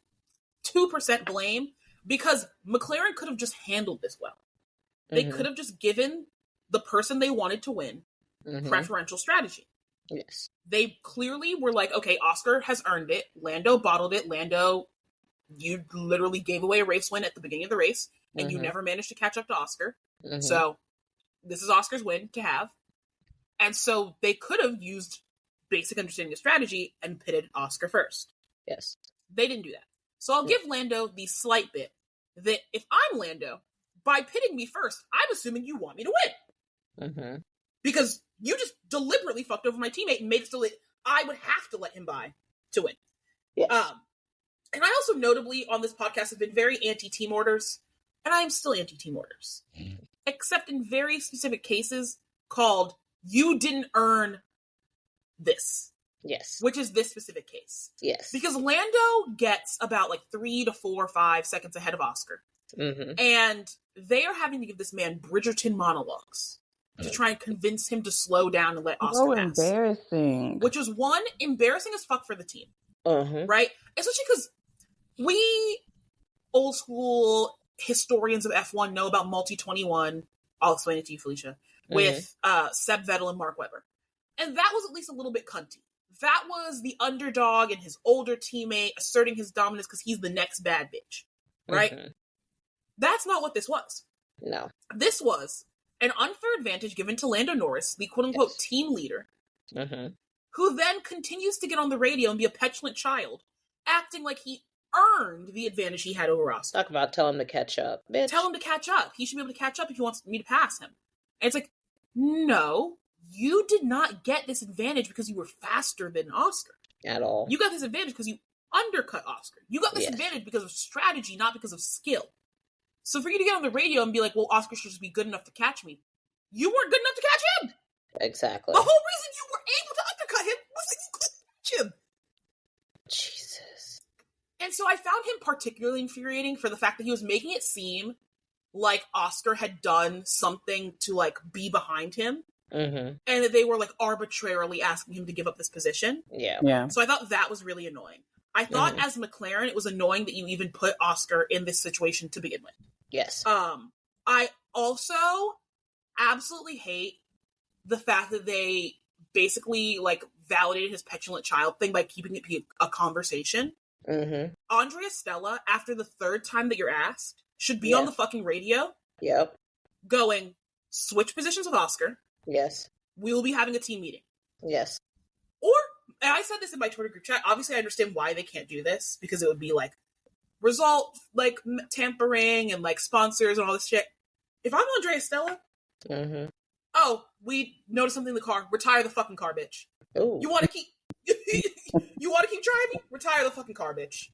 2% blame because McLaren could have just handled this well. They could have just given the person they wanted to win preferential strategy. Yes. They clearly were like, okay, Oscar has earned it. Lando bottled it. Lando, you literally gave away a race win at the beginning of the race, and you never managed to catch up to Oscar. So this is Oscar's win to have. And so they could have used basic understanding of strategy and pitted Oscar first. Yes. They didn't do that. So I'll give Lando the slight bit that if I'm Lando, by pitting me first, I'm assuming you want me to win. Because you just deliberately fucked over my teammate and made it so that I would have to let him by to win. Yes. And I also notably on this podcast have been very anti-team orders, and I am still anti-team orders. Except in very specific cases called, you didn't earn this. Yes. Which is this specific case. Yes. Because Lando gets about 3 to 4 or 5 seconds ahead of Oscar. And they are having to give this man Bridgerton monologues to try and convince him to slow down and let Oscar pass. Embarrassing. Which is, one, embarrassing as fuck for the team. Right? Especially because we old school historians of F1 know about Multi-21. I'll explain it to you, Felicia. With Seb Vettel and Mark Webber. And that was at least a little bit cunty. That was the underdog and his older teammate asserting his dominance because he's the next bad bitch. Right? That's not what this was. No. This was an unfair advantage given to Lando Norris, the quote-unquote team leader, who then continues to get on the radio and be a petulant child, acting like he earned the advantage he had over Oscar. Talk about tell him to catch up, bitch. Tell him to catch up. He should be able to catch up if he wants me to pass him. And it's like, no, you did not get this advantage because you were faster than Oscar. At all. You got this advantage because you undercut Oscar. You got this advantage because of strategy, not because of skill. So for you to get on the radio and be like, well, Oscar should just be good enough to catch me. You weren't good enough to catch him. Exactly. The whole reason you were able to undercut him was that you couldn't catch him. Jesus. And so I found him particularly infuriating for the fact that he was making it seem like Oscar had done something to be behind him. And that they were arbitrarily asking him to give up this position. Yeah. So I thought that was really annoying. I thought as McLaren, it was annoying that you even put Oscar in this situation to begin with. Yes. I also absolutely hate the fact that they basically validated his petulant child thing by keeping it a conversation. Andrea Stella, after the third time that you're asked, should be on the fucking radio. Yep. Going, switch positions with Oscar. Yes. We will be having a team meeting. Yes. Or, and I said this in my Twitter group chat, obviously I understand why they can't do this, because it would be result, tampering and sponsors and all this shit. If I'm Andrea Stella, oh, we noticed something in the car, retire the fucking car, bitch. Ooh. You want to keep, you want to keep driving? Retire the fucking car, bitch.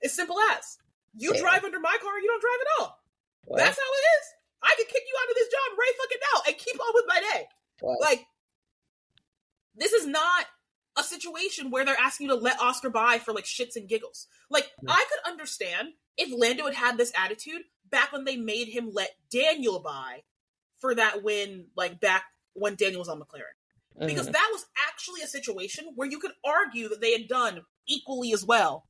It's simple as. You drive under my car, you don't drive at all. What? That's how it is. I could kick you out of this job right fucking now and keep on with my day. What? This is not a situation where they're asking you to let Oscar by for shits and giggles. I could understand if Lando had had this attitude back when they made him let Daniel by for that win, back when Daniel was on McLaren. Because that was actually a situation where you could argue that they had done equally as well.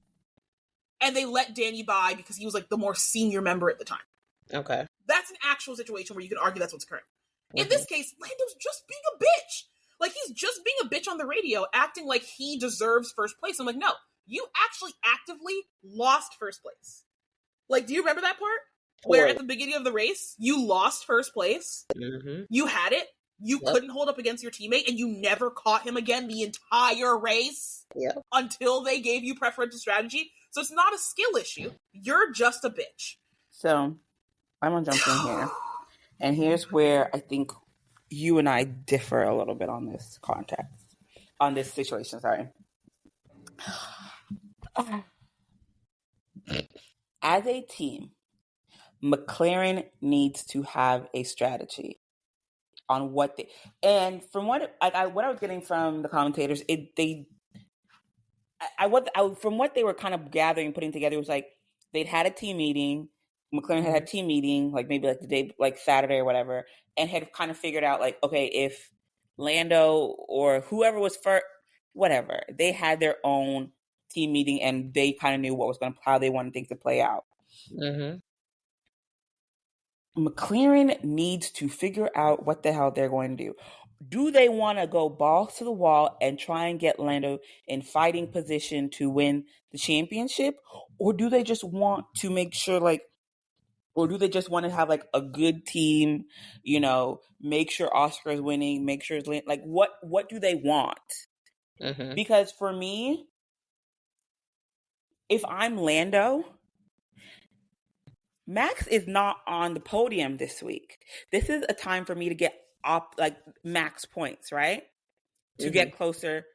And they let Danny by because he was the more senior member at the time. Okay. That's an actual situation where you can argue that's what's occurring. In this case, Lando's just being a bitch. He's just being a bitch on the radio, acting like he deserves first place. I'm like, no, you actually actively lost first place. Do you remember that part? Where at the beginning of the race, you lost first place. You had it. You couldn't hold up against your teammate, and you never caught him again the entire race until they gave you preferential strategy. So it's not a skill issue. You're just a bitch. So I'm going to jump in here. And here's where I think you and I differ a little bit on this context. on this situation. Sorry. As a team, McLaren needs to have a strategy on what they, and from what I was getting from the commentators, from what they were kind of gathering, putting together, it was like they'd had a team meeting. McLaren had a team meeting, like maybe like the day, like Saturday or whatever, and had kind of figured out like, okay, if Lando or whoever was first, whatever, they had their own team meeting and they kind of knew how they wanted things to play out. Mm-hmm. McLaren needs to figure out what the hell they're going to do. Do they want to go balls to the wall and try and get Lando in fighting position to win the championship? Or do they just want to make sure, like, or do they just want to have, like, a good team, you know, make sure Oscar is winning, make sure it's, like, what do they want? Mm-hmm. Because for me, if I'm Lando, Max is not on the podium this week. This is a time for me to get up, like, max points, right? To get closer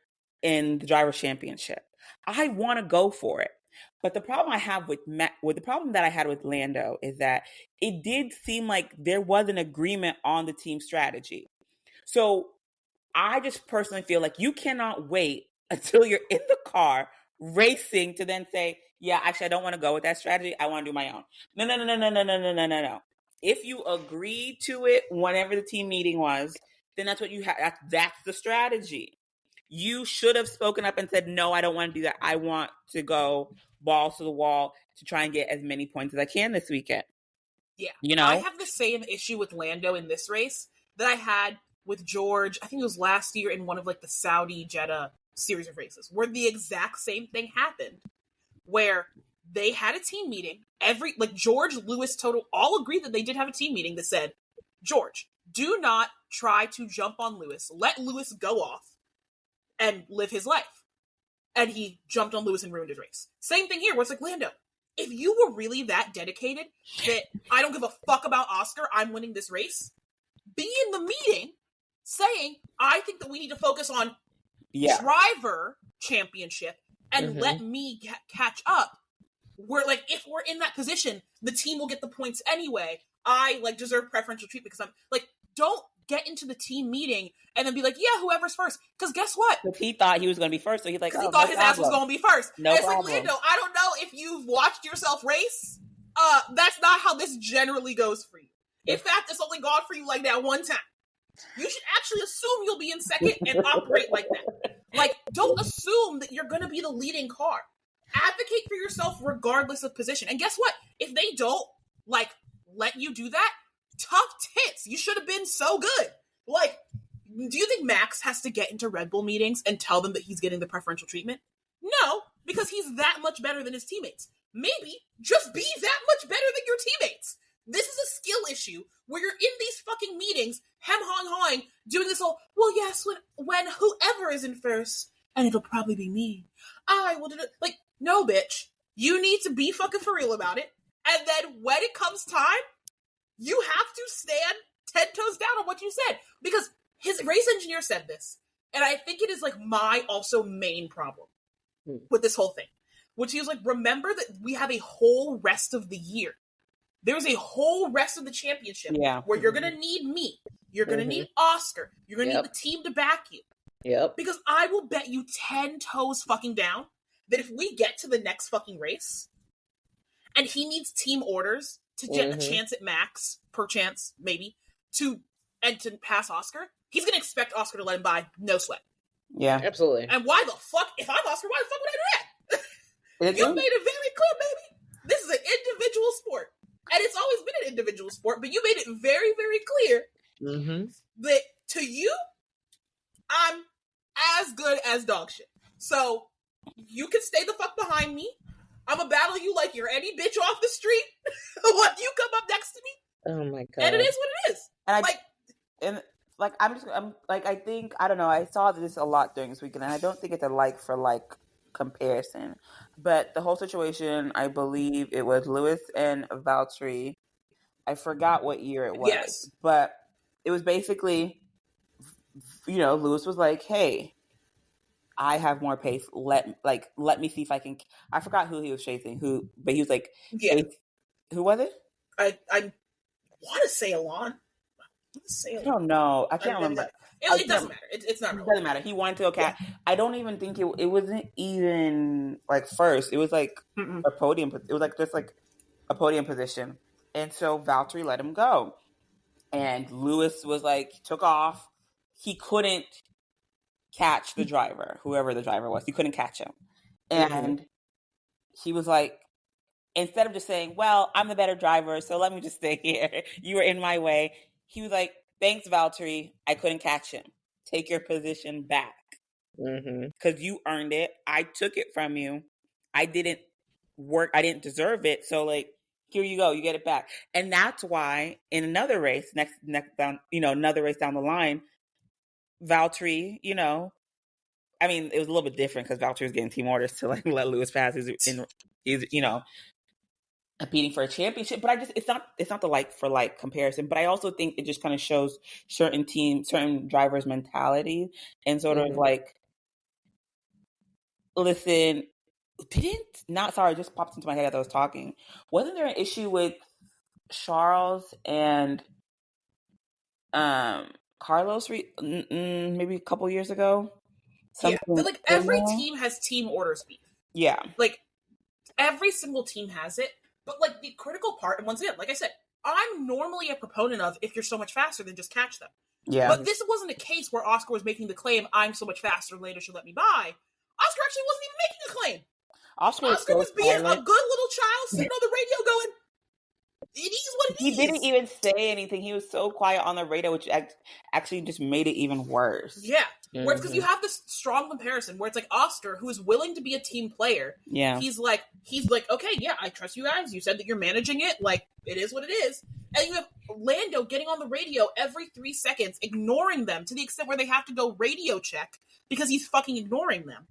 in the driver's championship. I want to go for it. But the problem I have with the problem that I had with Lando is that it did seem like there was an agreement on the team strategy. So I just personally feel like you cannot wait until you're in the car racing to then say, yeah, actually, I don't want to go with that strategy. I want to do my own. No. If you agreed to it whenever the team meeting was, then that's what you have. That's the strategy. You should have spoken up and said, no, I don't want to do that. I want to go balls to the wall to try and get as many points as I can this weekend. Yeah. You know? I have the same issue with Lando in this race that I had with George, I think it was last year in one of like the Saudi Jeddah series of races, where the exact same thing happened, where they had a team meeting. George, Lewis, Total all agreed that they did have a team meeting that said, George, do not try to jump on Lewis. Let Lewis go off and live his life. And he jumped on Lewis and ruined his race. Same thing here, where it's like, Lando, if you were really that dedicated that I don't give a fuck about Oscar, I'm winning this race, be in the meeting saying, I think that we need to focus on driver championship and let me catch up. We're like, if we're in that position, the team will get the points anyway. I deserve preferential treatment because I'm like, don't get into the team meeting and then be like, yeah, whoever's first. Because guess what? Because he thought he was going to be first, so he's like, he thought his ass was going to be first. No it's problem. Like, Lando, I don't know if you've watched yourself race. That's not how this generally goes for you. In fact, it's only gone for you like that one time. You should actually assume you'll be in second and operate like that. Like, don't assume that you're going to be the leading car. Advocate for yourself regardless of position. And guess what? If they don't, let you do that, tough tits. You should have been so good. Like, do you think Max has to get into Red Bull meetings and tell them that he's getting the preferential treatment? No, because he's that much better than his teammates. Maybe just be that much better than your teammates. This is a skill issue where you're in these fucking meetings, hawing, doing this whole, well, yes, when whoever is in first, and it'll probably be me, I will do it. Like, no, bitch. You need to be fucking for real about it. And then when it comes time, you have to stand 10 toes down on what you said. Because his race engineer said this. And I think it is like my also main problem with this whole thing. Which he was like, remember that we have a whole rest of the year. There's a whole rest of the championship where you're going to need me. You're going to need Oscar. You're going to need the team to back you. Yep. Because I will bet you 10 toes fucking down that if we get to the next fucking race and he needs team orders to get a chance at Max, perchance, maybe, to pass Oscar, he's going to expect Oscar to let him by, no sweat. Yeah. Absolutely. And why the fuck, if I'm Oscar, why the fuck would I do that? You made it very clear, baby. This is an individual sport. And it's always been an individual sport, but you made it very, very clear that to you, I'm as good as dog shit. So you can stay the fuck behind me. I'm gonna battle you like you're any bitch off the street when you come up next to me. Oh my god! And it is what it is. And I think, I don't know, I saw this a lot during this weekend, and I don't think it's a like for like comparison. But the whole situation, I believe it was Lewis and Valtteri. I forgot what year it was, but it was basically, Lewis was like, "Hey, I have more pace. Let me see if I can. I forgot who he was chasing. But he was like, Yeah. Who was it? I want to say Alon. I don't know. I can't remember. It doesn't matter. It's not relevant. It doesn't matter. He wanted to go cat. Yeah. I don't even think it wasn't even like first. It was like a podium. It was like just like a podium position. And so Valtteri let him go. And Lewis was like, took off. He couldn't catch the driver, whoever the driver was. He couldn't catch him. And he was like, instead of just saying, well, I'm the better driver, so let me just stay here. You were in my way. He was like, thanks, Valtteri. I couldn't catch him. Take your position back. Because you earned it. I took it from you. I didn't work. I didn't deserve it. So, like, here you go. You get it back. And that's why in another race, next down, another race down the line, Valtteri, I mean, it was a little bit different because Valtteri was getting team orders to like let Lewis pass. He's competing for a championship, but it's not the like for like comparison. But I also think it just kind of shows certain drivers' mentality and sort of like, listen, sorry, it just popped into my head as I was talking. Wasn't there an issue with Charles and Carlos maybe a couple years ago? Yeah, but like every team has team orders beef. Yeah. Like every single team has it. But like the critical part, and once again, like I said, I'm normally a proponent of if you're so much faster, then just catch them. Yeah. But this wasn't a case where Oscar was making the claim, I'm so much faster, Lando should let me by. Oscar actually wasn't even making a claim. Oscar was being a good little child sitting on the radio going, it is what it is. He didn't even say anything. He was so quiet on the radio, which actually just made it even worse. Yeah. Where it's because you have this strong comparison where it's like Oscar, who is willing to be a team player. Yeah. He's like, okay, yeah, I trust you guys. You said that you're managing it. Like, it is what it is. And you have Lando getting on the radio every 3 seconds, ignoring them to the extent where they have to go radio check because he's fucking ignoring them.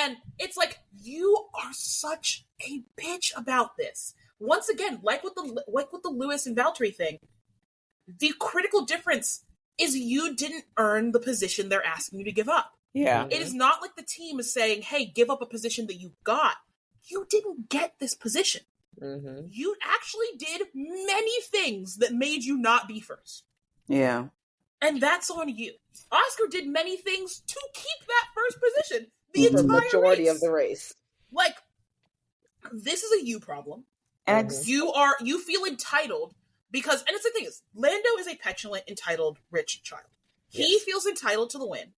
And it's like, you are such a bitch about this. Once again, like with the Lewis and Valtteri thing, the critical difference is you didn't earn the position they're asking you to give up. Yeah. It is not like the team is saying, hey, give up a position that you got. You didn't get this position. You actually did many things that made you not be first. Yeah. And that's on you. Oscar did many things to keep that first position the entire majority race. Of the race. Like, this is a you problem. And you feel entitled because, and it's the thing is, Lando is a petulant, entitled, rich child. He feels entitled to the win.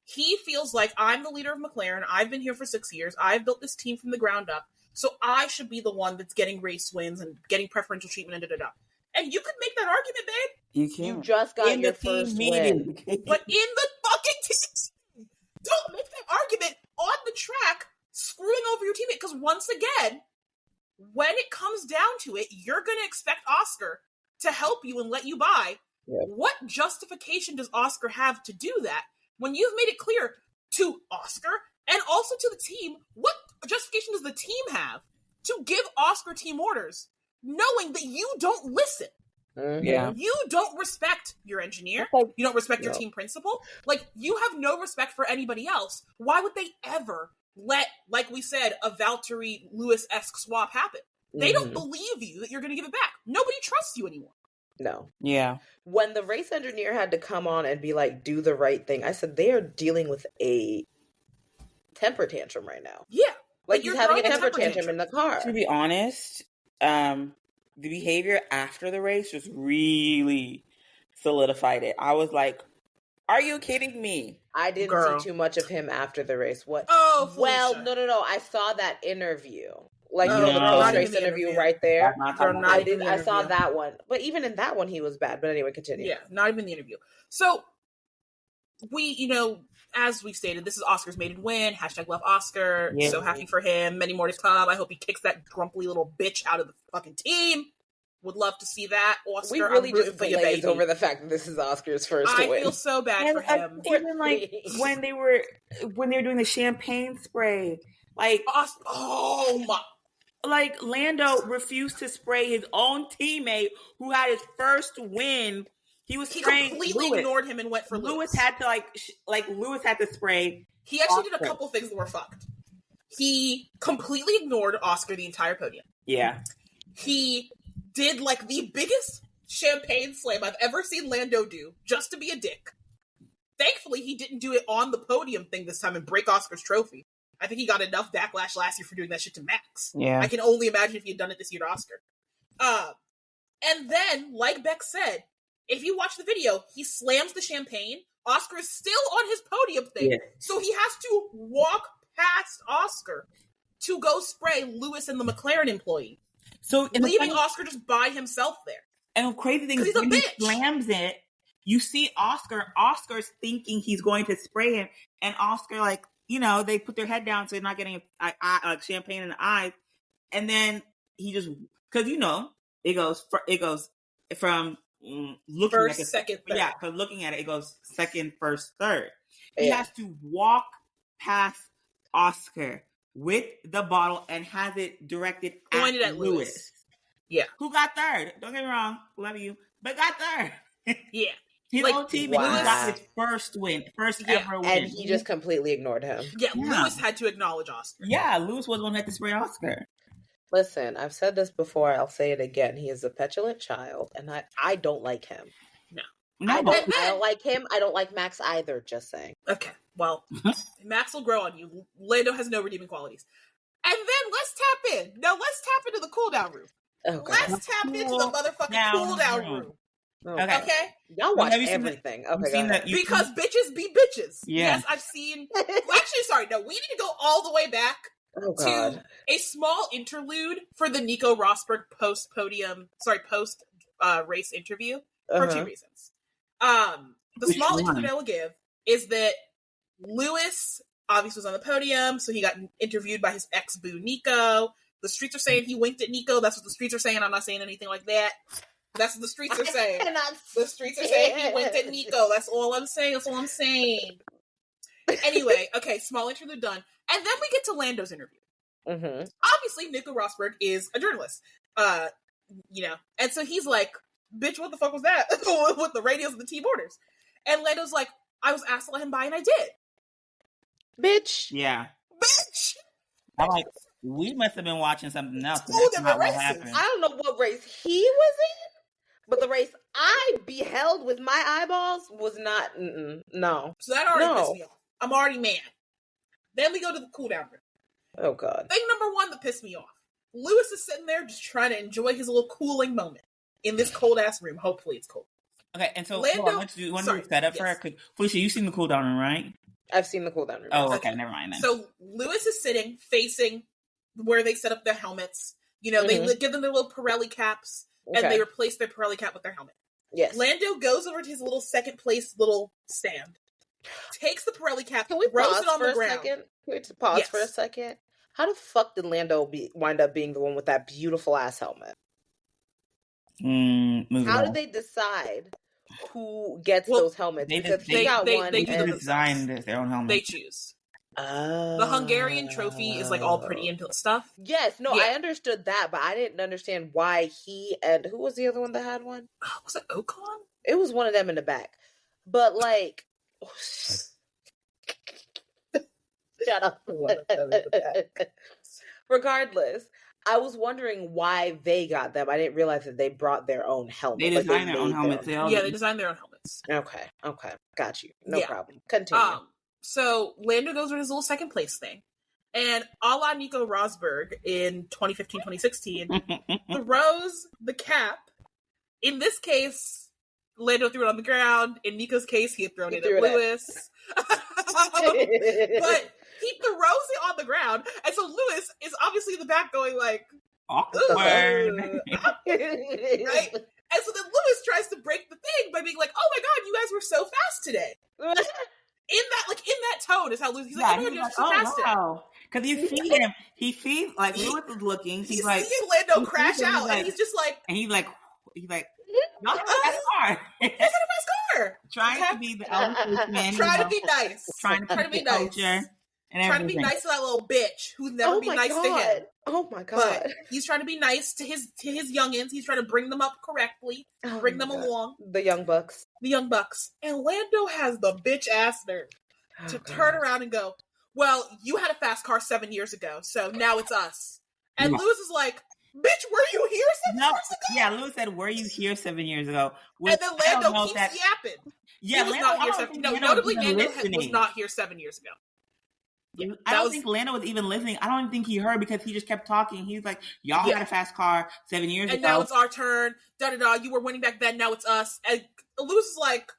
He feels like, I'm the leader of McLaren. I've been here for 6 years. I've built this team from the ground up. So I should be the one that's getting race wins and getting preferential treatment and da-da-da. And you could make that argument, babe. You can. You just got your first win. But in the fucking team, don't make that argument on the track, screwing over your teammate. Because once again, when it comes down to it, you're going to expect Oscar to help you and let you by. Yep. What justification does Oscar have to do that when you've made it clear to Oscar and also to the team? What justification does the team have to give Oscar team orders knowing that you don't listen? Yeah. You don't respect your engineer. You don't respect your team principal. Like, you have no respect for anybody else. Why would they ever let, like we said, a Valtteri Lewis-esque swap happen? They don't believe you that you're going to give it back. Nobody trusts you anymore. No. Yeah. When the race engineer had to come on and be like, do the right thing, I said, they are dealing with a temper tantrum right now. Yeah. Like he's having a temper tantrum in the car. To be honest, the behavior after the race just really solidified it. I was like, are you kidding me? I didn't see too much of him after the race. What? Oh, Felicia. Well, no. I saw that interview. Like, the post-race interview right there. I saw that one. But even in that one, he was bad. But anyway, continue. Yeah, not even the interview. So, we, as we stated, this is Oscar's maiden win. # love Oscar. Yeah. So happy for him. Many more to come. I hope he kicks that grumpy little bitch out of the fucking team. Would love to see that. Oscar, we really just glazed over the fact that this is Oscar's first win. I feel so bad for him. Even like when they were doing the champagne spray, like oh my. Like, Lando refused to spray his own teammate who had his first win. He was He spraying completely Lewis. ignored him and went for Lewis Lewis. had to Lewis had to spray. He actually did a Oscar. couple things that were fucked. He completely ignored Oscar the entire podium. Yeah. He did like the biggest champagne slam I've ever seen Lando do, just to be a dick. Thankfully, he didn't do it on the podium thing this time and break Oscar's trophy. I think he got enough backlash last year for doing that shit to Max. Yeah. I can only imagine if he had done it this year to Oscar. And then, like Beck said, if you watch the video, he slams the champagne. Oscar is still on his podium thing, so he has to walk past Oscar to go spray Lewis and the McLaren employee. So leaving Oscar just by himself there. And the crazy thing is, when he slams it, you see Oscar. Oscar's thinking he's going to spray him, and Oscar, like, you know, they put their head down so they're not getting champagne in the eyes, and then he just, because you know, it goes from looking first, at it, second, third. Yeah, from looking at it, it goes second, first, third. He has to walk past Oscar with the bottle and has it directed pointed at Lewis. Yeah. Who got third? Don't get me wrong, love you, but got third. Yeah. His own team got his first ever win. And he just completely ignored him. Yeah, Lewis had to acknowledge Oscar. Yeah, Lewis was the one who had to spray Oscar. Listen, I've said this before, I'll say it again. He is a petulant child, and I don't like him. No, I don't like him. I don't like Max either, just saying. Okay, well, Max will grow on you. Lando has no redeeming qualities. And then let's tap in. Now let's tap into the cooldown room. Oh, let's tap into the motherfucking cooldown room. Okay. Y'all watch everything. Because bitches be bitches. Yeah. Yes, I've seen. Well, actually, sorry. No, we need to go all the way back to a small interlude for the Nico Rosberg post race interview for two reasons. The small interlude I will give is that Lewis obviously was on the podium, so he got interviewed by his ex-boo Nico. The streets are saying he winked at Nico. That's what the streets are saying. I'm not saying anything like that. That's what the streets are saying. The streets are saying he winked at Nico. That's all I'm saying. That's all I'm saying. Anyway, okay, small interlude done. And then we get to Lando's interview. Mm-hmm. Obviously, Nico Rosberg is a journalist. You know, and so he's like, bitch, what the fuck was that? With the radios and the team orders. And Lando's like, I was asked to let him by and I did. Bitch. Yeah. Bitch. I'm like, we must have been watching something else. That's not what happened. I don't know what race he was in, but the race I beheld with my eyeballs was not, no. So that already pissed me off. I'm already mad. Then we go to the cooldown room. Oh, God. Thing number one that pissed me off. Lewis is sitting there just trying to enjoy his little cooling moment in this cold-ass room. Hopefully it's cold. Okay, and so Lando, want to do set up for her? Felicia, you've seen the cooldown room, right? I've seen the cooldown room. Oh, okay, never mind then. So Lewis is sitting facing where they set up their helmets. You know, they give them their little Pirelli caps, and they replace their Pirelli cap with their helmet. Yes. Lando goes over to his little second place little stand, takes the Pirelli cap, Can we throws pause it on for the a ground. second? Can we pause for a second? How the fuck did Lando wind up being the one with that beautiful ass helmet? How did they decide who gets those helmets? They got one. They designed their own helmet. They choose. The Hungarian trophy is like all pretty and stuff. Yes, no, I understood that, but I didn't understand why he and who was the other one that had one? Was it Ocon? It was one of them in the back. But like, shut up. Regardless, I was wondering why they got them. I didn't realize that they brought their own helmets. They designed their own helmets. Yeah, they designed their own helmets. Okay, got you. No problem. Continue. So Lando goes with his little second place thing, and a la Nico Rosberg in 2015-2016 throws the cap. In this case, Lando threw it on the ground. In Nico's case, he had thrown it at Lewis. But he throws it on the ground, and so Lewis is obviously in the back going like, awkward. Right? And so then Lewis tries to break the thing by being like, oh my god, you guys were so fast today. In that tone is how Lewis, he's like, oh my god, you're so fast today. Because you see him, like, Lewis is looking, he's like, seeing Lando crash out, and he's just like, and he's like, y'all got a fast car. He's got a fast car. Trying to be the elder man. Trying to be nice. Trying to be nice. Trying to be nice to that little bitch who's never been nice to him. Oh my god! But he's trying to be nice to his youngins. He's trying to bring them up correctly, bring them along. The young bucks. The young bucks. And Lando has the bitch ass nerve to turn around and go, "Well, you had a fast car 7 years ago, so now it's us." And Lewis is like, "Bitch, were you here 7 years ago?" Yeah, Lewis said, "Were you here 7 years ago?" And then Lando keeps yapping. Yeah, he was not here. Notably, Lando was not here 7 years ago. Yeah, I don't think Lando was even listening. I don't even think he heard because he just kept talking. He's like, "Y'all had a fast car 7 years ago, and now it's our turn. Da da da. You were winning back then. Now it's us." And Lewis is like,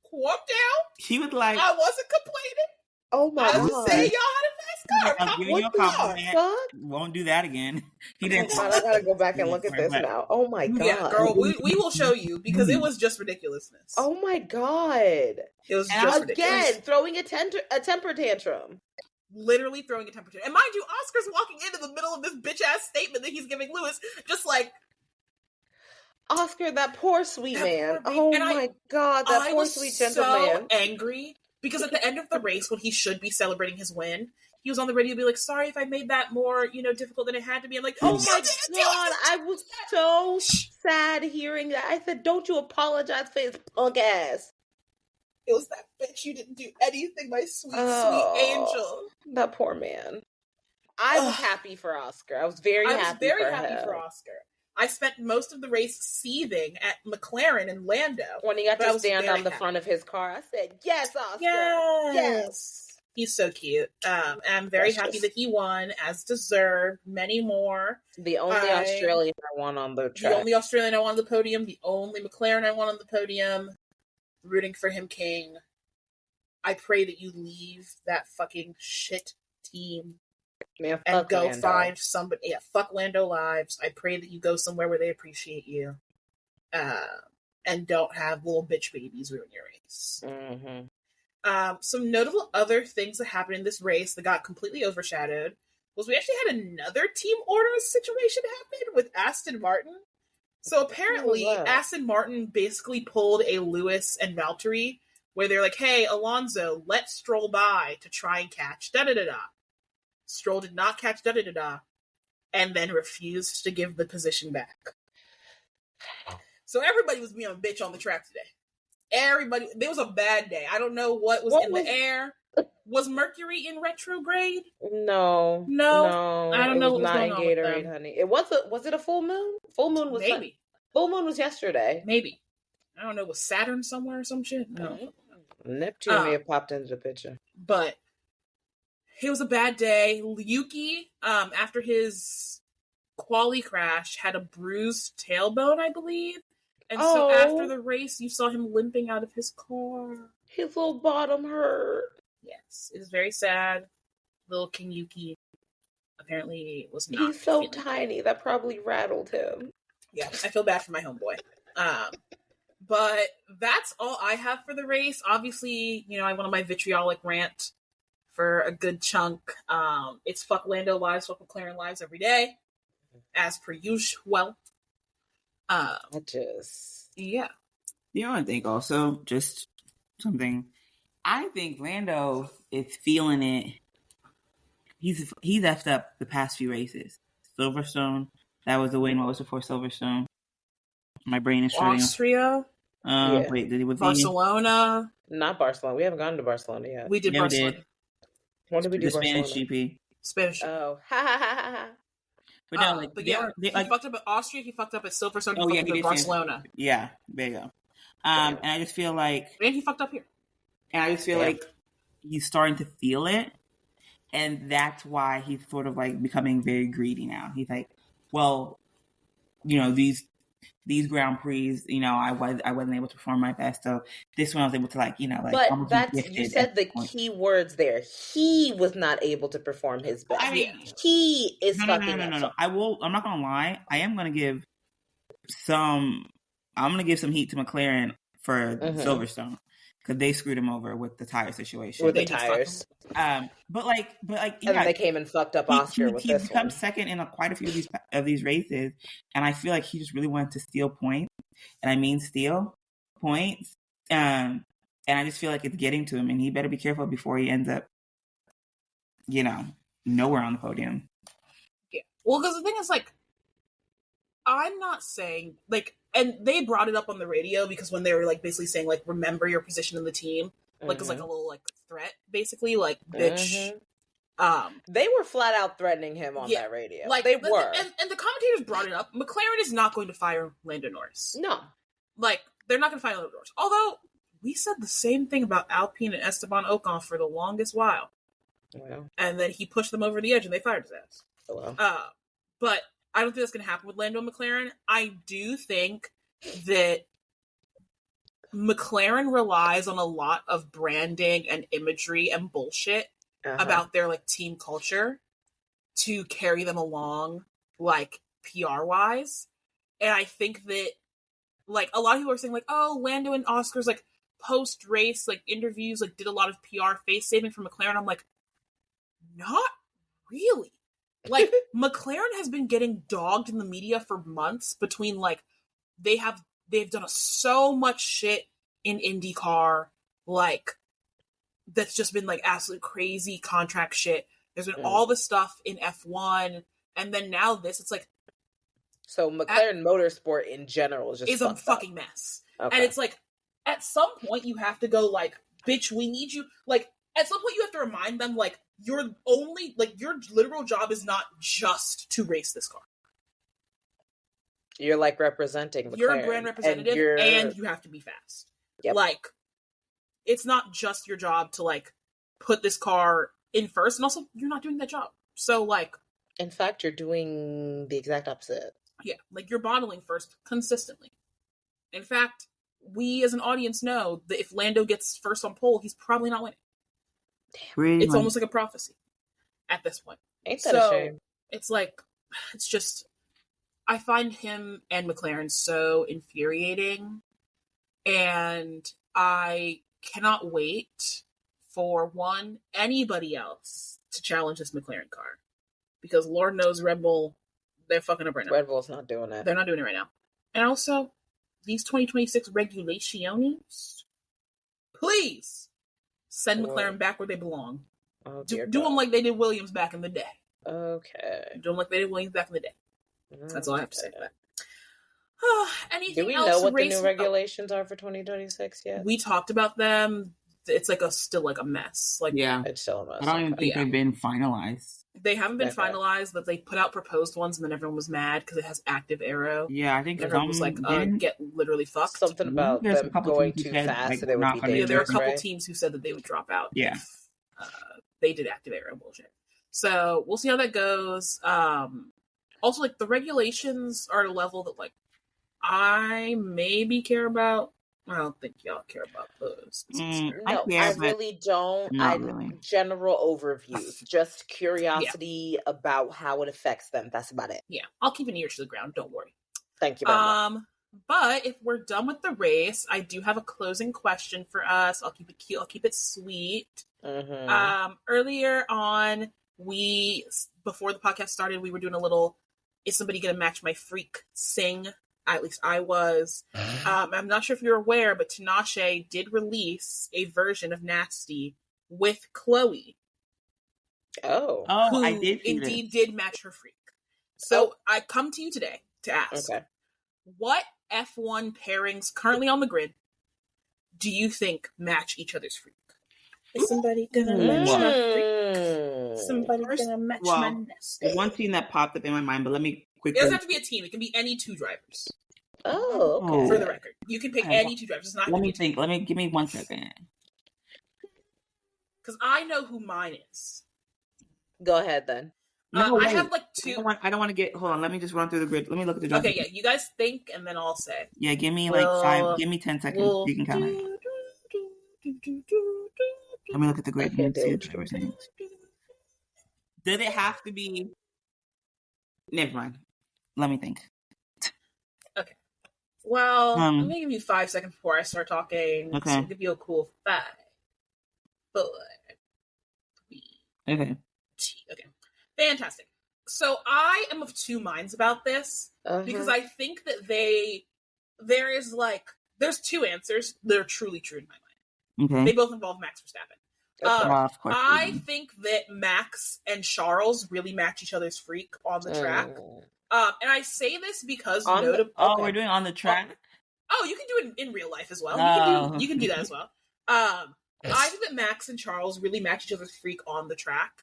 "Calm down." She was like, "I wasn't complaining. Oh my god! I was saying y'all had a fast car. I'm giving you a compliment. Won't do that again." He didn't. I gotta go back and look at this now. Oh my god! Yeah, girl, we will show you because it was just ridiculousness. Oh my god! It was just ridiculous. Again, throwing a temper tantrum. Literally throwing a temper tantrum. And mind you, Oscar's walking into the middle of this bitch ass statement that he's giving Lewis, just like, Oscar, that poor sweet man. Oh my god, that poor sweet gentleman. I was so angry because at the end of the race, when he should be celebrating his win, he was on the radio, be like, "Sorry if I made that more, difficult than it had to be." I'm like, "Oh my god!" I was so sad hearing that. I said, "Don't you apologize for his punk ass." It was that bitch. You didn't do anything, my sweet, sweet angel. That poor man. I was happy for Oscar. I was very happy for Oscar. I spent most of the race seething at McLaren and Lando. When he got to stand on the front of his car, I said, "Yes, Oscar. Yes." He's so cute. I'm very happy that he won, as deserved. Many more. The only Australian I won on the track. The only Australian I won on the podium. The only McLaren I won on the podium. Rooting for him, King. I pray that you leave that fucking shit team and go Lando. find somebody. Yeah, fuck Lando Lives. I pray that you go somewhere where they appreciate you, and don't have little bitch babies ruin your race. Mm-hmm. Some notable other things that happened in this race that got completely overshadowed was we actually had another team orders situation happen with Aston Martin. So apparently, Aston Martin basically pulled a Lewis and Valtteri, where they're like, "Hey, Alonso, let Stroll by to try and catch da-da-da-da." Stroll did not catch da-da-da-da, and then refused to give the position back. So everybody was being a bitch on the track today. Everybody, it was a bad day. I don't know what was the air. Was Mercury in retrograde? No. I don't know what was going on with Gatorade, them. honey. Was it a full moon? Full moon was maybe. Full moon was yesterday. Maybe. I don't know. Was Saturn somewhere or some shit? No. Neptune may have popped into the picture. But it was a bad day. Yuki, after his quali crash, had a bruised tailbone, I believe. And so after the race, you saw him limping out of his car. His little bottom hurt. Yes, it was very sad. Little King Yuki apparently was not. He's so tiny. That probably rattled him. Yeah, I feel bad for my homeboy. But that's all I have for the race. Obviously, I went on my vitriolic rant for a good chunk. It's fuck Lando Lives, fuck McLaren Lives every day, as per usual. Yeah. I think also just something. I think Lando is feeling it. He's effed up the past few races. Silverstone, that was the win. What was before Silverstone? My brain is shutting. Austria. Wait, did it was Barcelona? Not Barcelona. We haven't gone to Barcelona yet. We did Barcelona. When did we do the Barcelona? Spanish GP? Spanish. Oh, ha ha ha ha. But no, he fucked up at Austria. He fucked up at Silverstone. He fucked up at Barcelona. Yeah, there you go. And I just feel like, and he fucked up here. And I just feel like he's starting to feel it, and that's why he's sort of like becoming very greedy now. He's like, well, these Grand Prix, I wasn't able to perform my best, so this one I was able to But that's, you said the key words there. He was not able to perform his best. He is fucking up. No. I'm not gonna lie. I am gonna give some heat to McLaren for Silverstone. Because they screwed him over with the tire situation. With the tires. And then they came and fucked up Oscar with this one. He become second in quite a few of these races, and I feel like he just really wanted to steal points, and I mean steal points. And I just feel like it's getting to him, and he better be careful before he ends up, nowhere on the podium. Yeah, Well, because the thing is, like, I'm not saying, like, and they brought it up on the radio because when they were, like, basically saying, like, remember your position in the team, like, it's like a little, like, threat, basically, like, bitch. They were flat out threatening him on that radio. Like, they were. And the commentators brought it up. McLaren is not going to fire Lando Norris. No. Like, they're not going to fire Lando Norris. Although, we said the same thing about Alpine and Esteban Ocon for the longest while. Well. And then he pushed them over the edge and they fired his ass. Well. But I don't think that's going to happen with Lando McLaren. I do think that McLaren relies on a lot of branding and imagery and bullshit about their, like, team culture to carry them along, like, PR-wise. And I think that, like, a lot of people are saying, like, oh, Lando and Oscar's, like, post-race, like, interviews, like, did a lot of PR face-saving for McLaren. I'm like, not really. Like, McLaren has been getting dogged in the media for months between, like, they've done so much shit in IndyCar, like, that's just been, like, absolute crazy contract shit. There's been all the stuff in F1, and then now this, it's like... So McLaren Motorsport in general is a fucking mess. Okay. And it's like, at some point you have to go, like, bitch, we need you. Like, at some point you have to remind them, like, your literal job is not just to race this car. You're, like, representing McLaren. You're a brand representative, and you have to be fast. Yep. Like, it's not just your job to, like, put this car in first, and also, you're not doing that job. So, like... In fact, you're doing the exact opposite. Yeah, like, you're bottling first consistently. In fact, we as an audience know that if Lando gets first on pole, he's probably not winning. Damn. It's almost like a prophecy at this point. Ain't that a shame? It's like, it's just, I find him and McLaren so infuriating, and I cannot wait for anybody else to challenge this McLaren car. Because Lord knows Red Bull, they're fucking up right now. Red Bull's not doing it. They're not doing it right now. And also, these 2026 regulations, please send McLaren back where they belong. Oh, do them like they did Williams back in the day. Okay. Do them like they did Williams back in the day. That's all I have to say about that. Anything Do we else know what the new regulations are for 2026 yet? We talked about them. It's like still like a mess. Like, yeah, it's still a mess. I don't even think they've been finalized. They haven't been finalized, but they put out proposed ones, and then everyone was mad because it has active aero. Yeah, I think everyone was like, "Get literally fucked." Something about them going too fast, like, so they would be dangerous. Yeah, there were a couple teams who said that they would drop out. Yeah, they did active aero bullshit. So we'll see how that goes. Also, like, the regulations are at a level that, like, I maybe care about. I don't think y'all care about those. I really don't. Really. General overviews, just curiosity about how it affects them. That's about it. Yeah, I'll keep an ear to the ground. Don't worry. Thank you very much. But if we're done with the race, I do have a closing question for us. I'll keep it cute. I'll keep it sweet. Earlier on, before the podcast started, we were doing a little "Is somebody gonna match my freak?" sing. At least I was. I'm not sure if you're aware, but Tinashe did release a version of Nasty with Chloe. Oh, who I did. Indeed, did match her freak. So I come to you today to ask, what F1 pairings currently on the grid do you think match each other's freak? Is somebody gonna match my freak? Somebody gonna match my Nasty? One thing that popped up in my mind, but let me quickly. It doesn't have to be a team. It can be any two drivers. Oh, okay. For the record, you can pick any two drivers. It's not. Let me think. Give me 1 second. Because I know who mine is. Go ahead then. No, I have like two. I don't want to get. Hold on. Let me just run through the grid. Let me look at the drivers. Okay, yeah. You guys think, and then I'll say. Yeah, give me like 5. Give me 10 seconds. You can count it. Let me look at the grid. Okay, Did it have to be? Never mind. Let me think. Okay. Well, let me give you 5 seconds before I start talking. Okay. So I'll give you a cool 5, 4, 3, Okay. 2. Okay. Fantastic. So I am of two minds about this because I think that there's two answers that are truly true in my mind. Okay. They both involve Max Verstappen. Okay. Well, of course. I think that Max and Charles really match each other's freak on the track. And I say this because we're doing on the track. Oh, you can do it in real life as well. Oh. You can do that as well. I think that Max and Charles really match each other's freak on the track.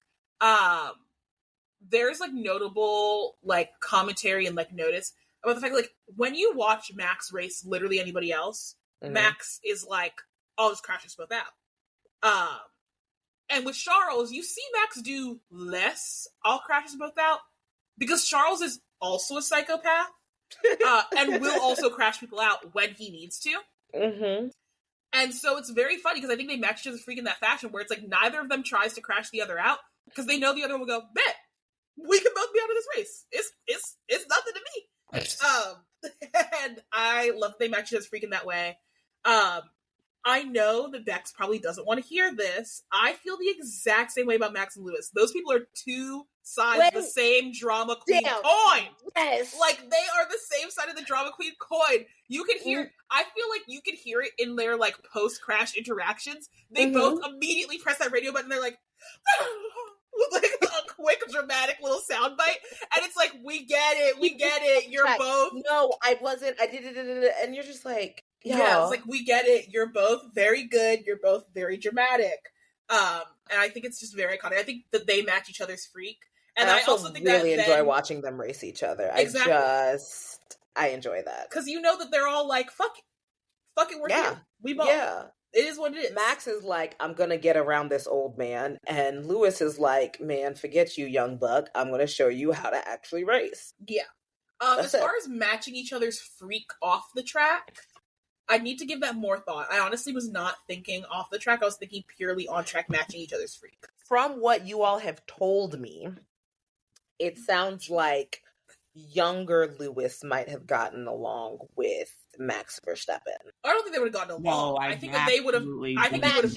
There's like notable like commentary and like notice about the fact that, like, when you watch Max race literally anybody else, Max is like, I'll just crash us both out. And with Charles, you see Max do less I'll crash us both out because Charles is also a psychopath and will also crash people out when he needs to. Mm-hmm. And so it's very funny because I think they match each other's freak in that fashion where it's like neither of them tries to crash the other out because they know the other one will go, bet, we can both be out of this race. It's nothing to me. And I love that they match each other's freak in that way. I know that Bex probably doesn't want to hear this. I feel the exact same way about Max and Lewis. Those people are two sides of the same drama queen coin. Yes. Like, they are the same side of the drama queen coin. You can hear, I feel like you can hear it in their, like, post-crash interactions. They both immediately press that radio button. They're like, with, like, a quick, dramatic little soundbite. And it's like, we get it. You're both. No, I wasn't. I did it. And you're just like, yeah, it's like, we get it. You're both very good. You're both very dramatic. And I think it's just very iconic. I think that they match each other's freak. And I also think really enjoy watching them race each other. Exactly. I enjoy that. Because you know that they're all like, fuck it, we're here. We both. Yeah. It is what it is. Max is like, I'm going to get around this old man. And Lewis is like, man, forget you, young buck. I'm going to show you how to actually race. Yeah. As far as matching each other's freak off the track, I need to give that more thought. I honestly was not thinking off the track. I was thinking purely on track, matching each other's freak. From what you all have told me, it sounds like younger Lewis might have gotten along with Max Verstappen. I don't think they would have gotten along. No, I think that they would have. I think they would have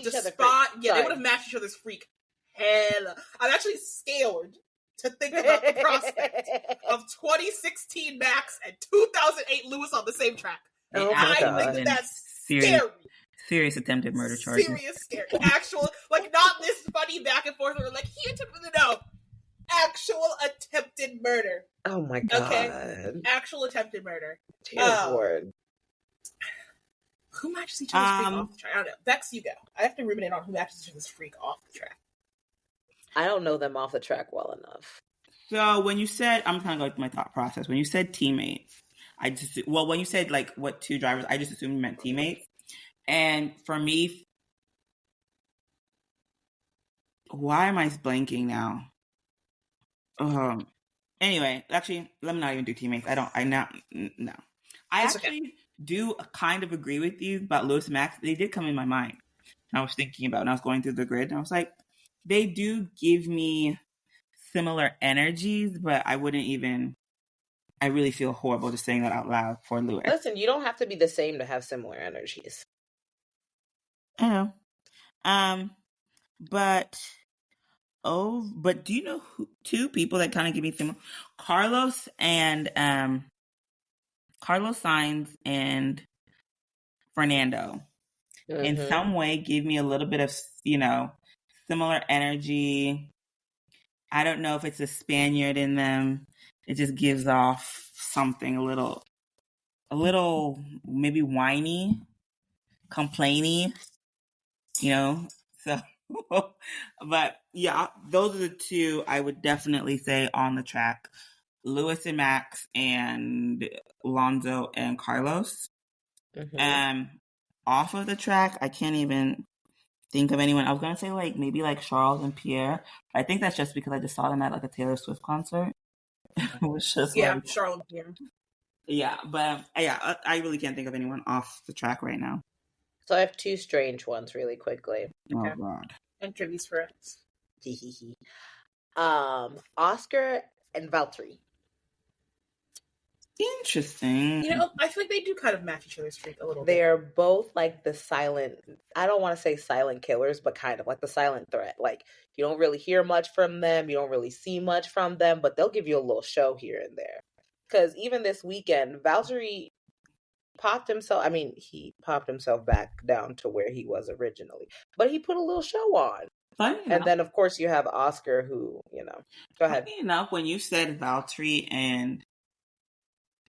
they would have matched each other's freak. Hell, I'm actually scared to think about the prospect of 2016 Max and 2008 Lewis on the same track. Oh I think that's scary. Serious attempted murder charges. Serious scary. Actual, like, not this funny back and forth where like he attempted actual attempted murder. Oh my god. Okay. Actual attempted murder. Dear Lord. Who matches each other's freak off the track? I don't know. Bex, you go. I have to ruminate on who matches each other's freak off the track. I don't know them off the track well enough. So when you said, I'm trying to go through my thought process. When you said teammates, when you said like what two drivers, I just assumed you meant teammates. And for me, why am I blanking now? Anyway, actually, let me not even do teammates. No. I do kind of agree with you about Lewis and Max. They did come in my mind. I was thinking about, and I was going through the grid, and I was like, they do give me similar energies, but I really feel horrible just saying that out loud for Lewis. Listen, you don't have to be the same to have similar energies. I know. But do you know two people that kind of give me similar? Carlos Sainz and Fernando. Mm-hmm. In some way give me a little bit of, similar energy. I don't know if it's a Spaniard in them. It just gives off something a little maybe whiny, complainy, so, but yeah, those are the two I would definitely say on the track. Lewis and Max and Alonso and Carlos. Mm-hmm. Off of the track, I can't even think of anyone. I was going to say maybe Charles and Pierre. I think that's just because I just saw them at a Taylor Swift concert. It was just Charles and Pierre. Yeah, but I really can't think of anyone off the track right now. So I have two strange ones really quickly. Okay. Oh God. Enter these for us. Oscar and Valtteri. Interesting. I feel like they do kind of match each other's freak a little bit. They are both the silent, I don't want to say silent killers, but kind of the silent threat. You don't really hear much from them. You don't really see much from them, but they'll give you a little show here and there. Because even this weekend, Valtteri popped himself. I mean, he popped himself back down to where he was originally, but he put a little show on. Funny And enough, then, of course, you have Oscar, who, go ahead. funny enough, when you said Valtteri and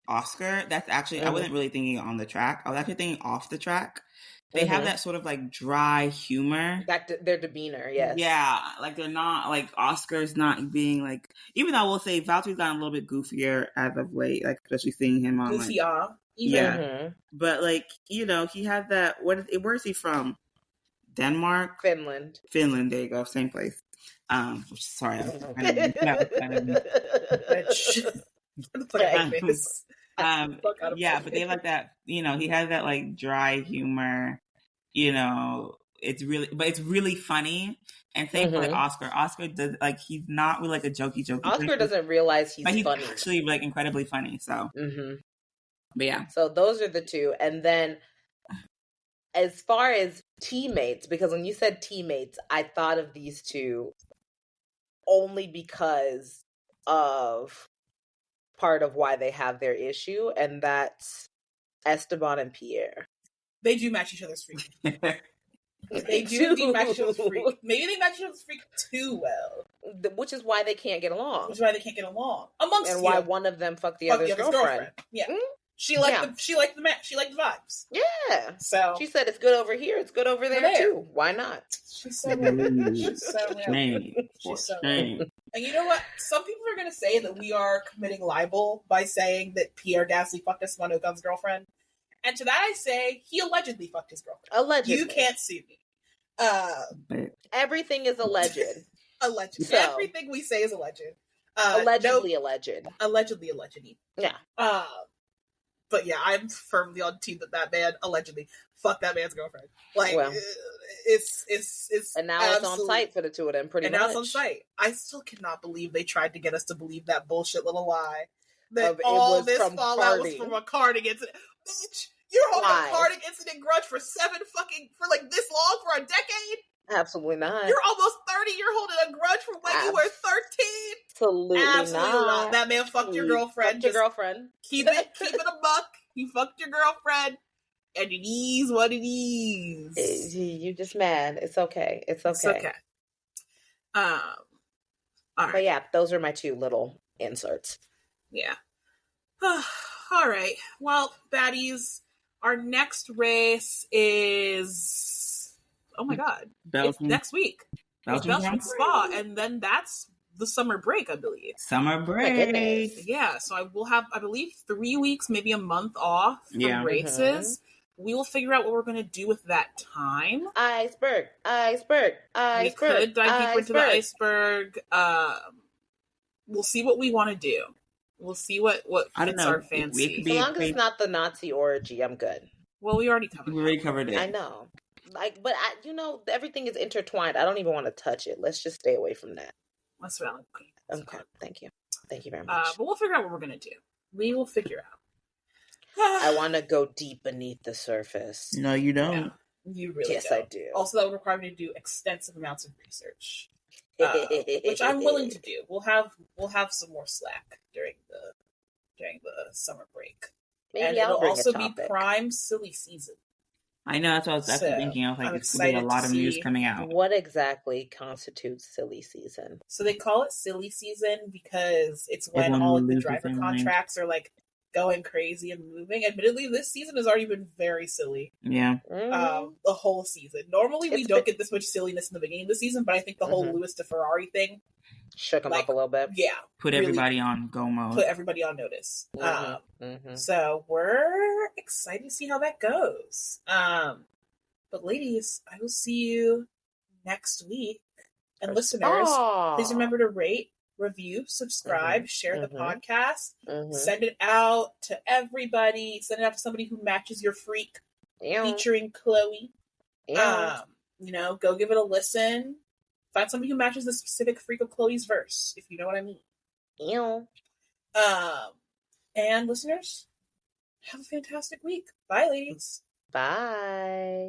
Oscar, that's actually, I wasn't really thinking on the track. I was actually thinking off the track. They have that sort of like dry humor. Their demeanor, yes. Yeah, like they're not, like Oscar's not being like, even though I will say Valtteri's gotten a little bit goofier as of late, like especially seeing him on Goofy, like, yeah. But like, he had that, where is he from? Denmark? Finland, there you go, same place. Sorry, I'm kind of yeah, but they like that, he has that like dry humor, it's really funny. And same for like Oscar does, like, he's not really like a jokey Oscar person, doesn't realize he's but he's funny. actually like incredibly funny, so but yeah, so those are the two. And then as far as teammates, because when you said teammates, I thought of these two only because of part of why they have their issue, and that's Esteban and Pierre. They do match each other's freak. They do match each other's freak. Maybe they match each other's freak too well. Which is why they can't get along. Amongst and why one of them fucked the other's girlfriend. Yeah. She liked the match. She liked the vibes. Yeah. So she said it's good over here, it's good over there too. Why not? She's so real. She's so real. She's so real. And you know what? Some people are gonna say that we are committing libel by saying that Pierre Gasly fucked Esteban Ocon's girlfriend. And to that I say he allegedly fucked his girlfriend. Allegedly. You can't sue me. Everything is alleged. Alleged. So, everything we say is alleged. Allegedly alleged. Allegedly alleged. Yeah. But yeah, I'm firmly on team that man allegedly fucked that man's girlfriend. Like, it's and now it's on site for the two of them, pretty much. And now it's on site. I still cannot believe they tried to get us to believe that bullshit little lie that all this fallout was from a karting incident. Bitch, you're holding a karting incident grudge for this long for a decade? Absolutely not. You're almost 30. You're holding a grudge from when you were 13. Absolutely not. That man fucked your girlfriend. Fucked your girlfriend. Keep it a buck. He fucked your girlfriend, and it is what it is. You just mad. It's okay. It's okay. It's okay. All right. But yeah, those are my two little inserts. Yeah. All right. Well, baddies, our next race is, oh my God, it's next week. It's Belgium Spa, and then that's the summer break, I believe. Summer break. Yeah, so I will have, I believe, 3 weeks, maybe a month off from races. We will figure out what we're going to do with that time. Iceberg. We could dive deeper into the iceberg. We'll see what we want to do. We'll see what fits our fancy. As long as it's not the Nazi orgy, I'm good. Well, we already covered it. I know. But everything is intertwined. I don't even want to touch it. Let's just stay away from that. That's valid. Okay. Thank you. Thank you very much. But we'll figure out what we're going to do. We will figure out. I want to go deep beneath the surface. No, you don't. Yeah, you really Yes, don't. I do. Also, that would require me to do extensive amounts of research, which I'm willing to do. We'll have some more slack during the summer break. Maybe and I'll it'll bring also a be prime silly season. I know, that's what I was thinking. I was like, it's going to be a lot of news coming out. What exactly constitutes silly season? So they call it silly season because it's when all of the driver contracts are like going crazy and moving. Admittedly, this season has already been very silly. Yeah. The whole season. Normally, we don't get this much silliness in the beginning of the season, but I think the whole Lewis to Ferrari thing shook him up a little bit. Yeah. Put everybody on go mode. Put everybody on notice. So we're excited to see how that goes. But ladies, I will see you next week. And listeners, please remember to rate, review, subscribe, share the podcast, send it out to everybody, send it out to somebody who matches your freak, featuring Chloe. Go give it a listen. Find somebody who matches the specific freak of Chloe's verse, if you know what I mean. And listeners, have a fantastic week. Bye, ladies. Bye.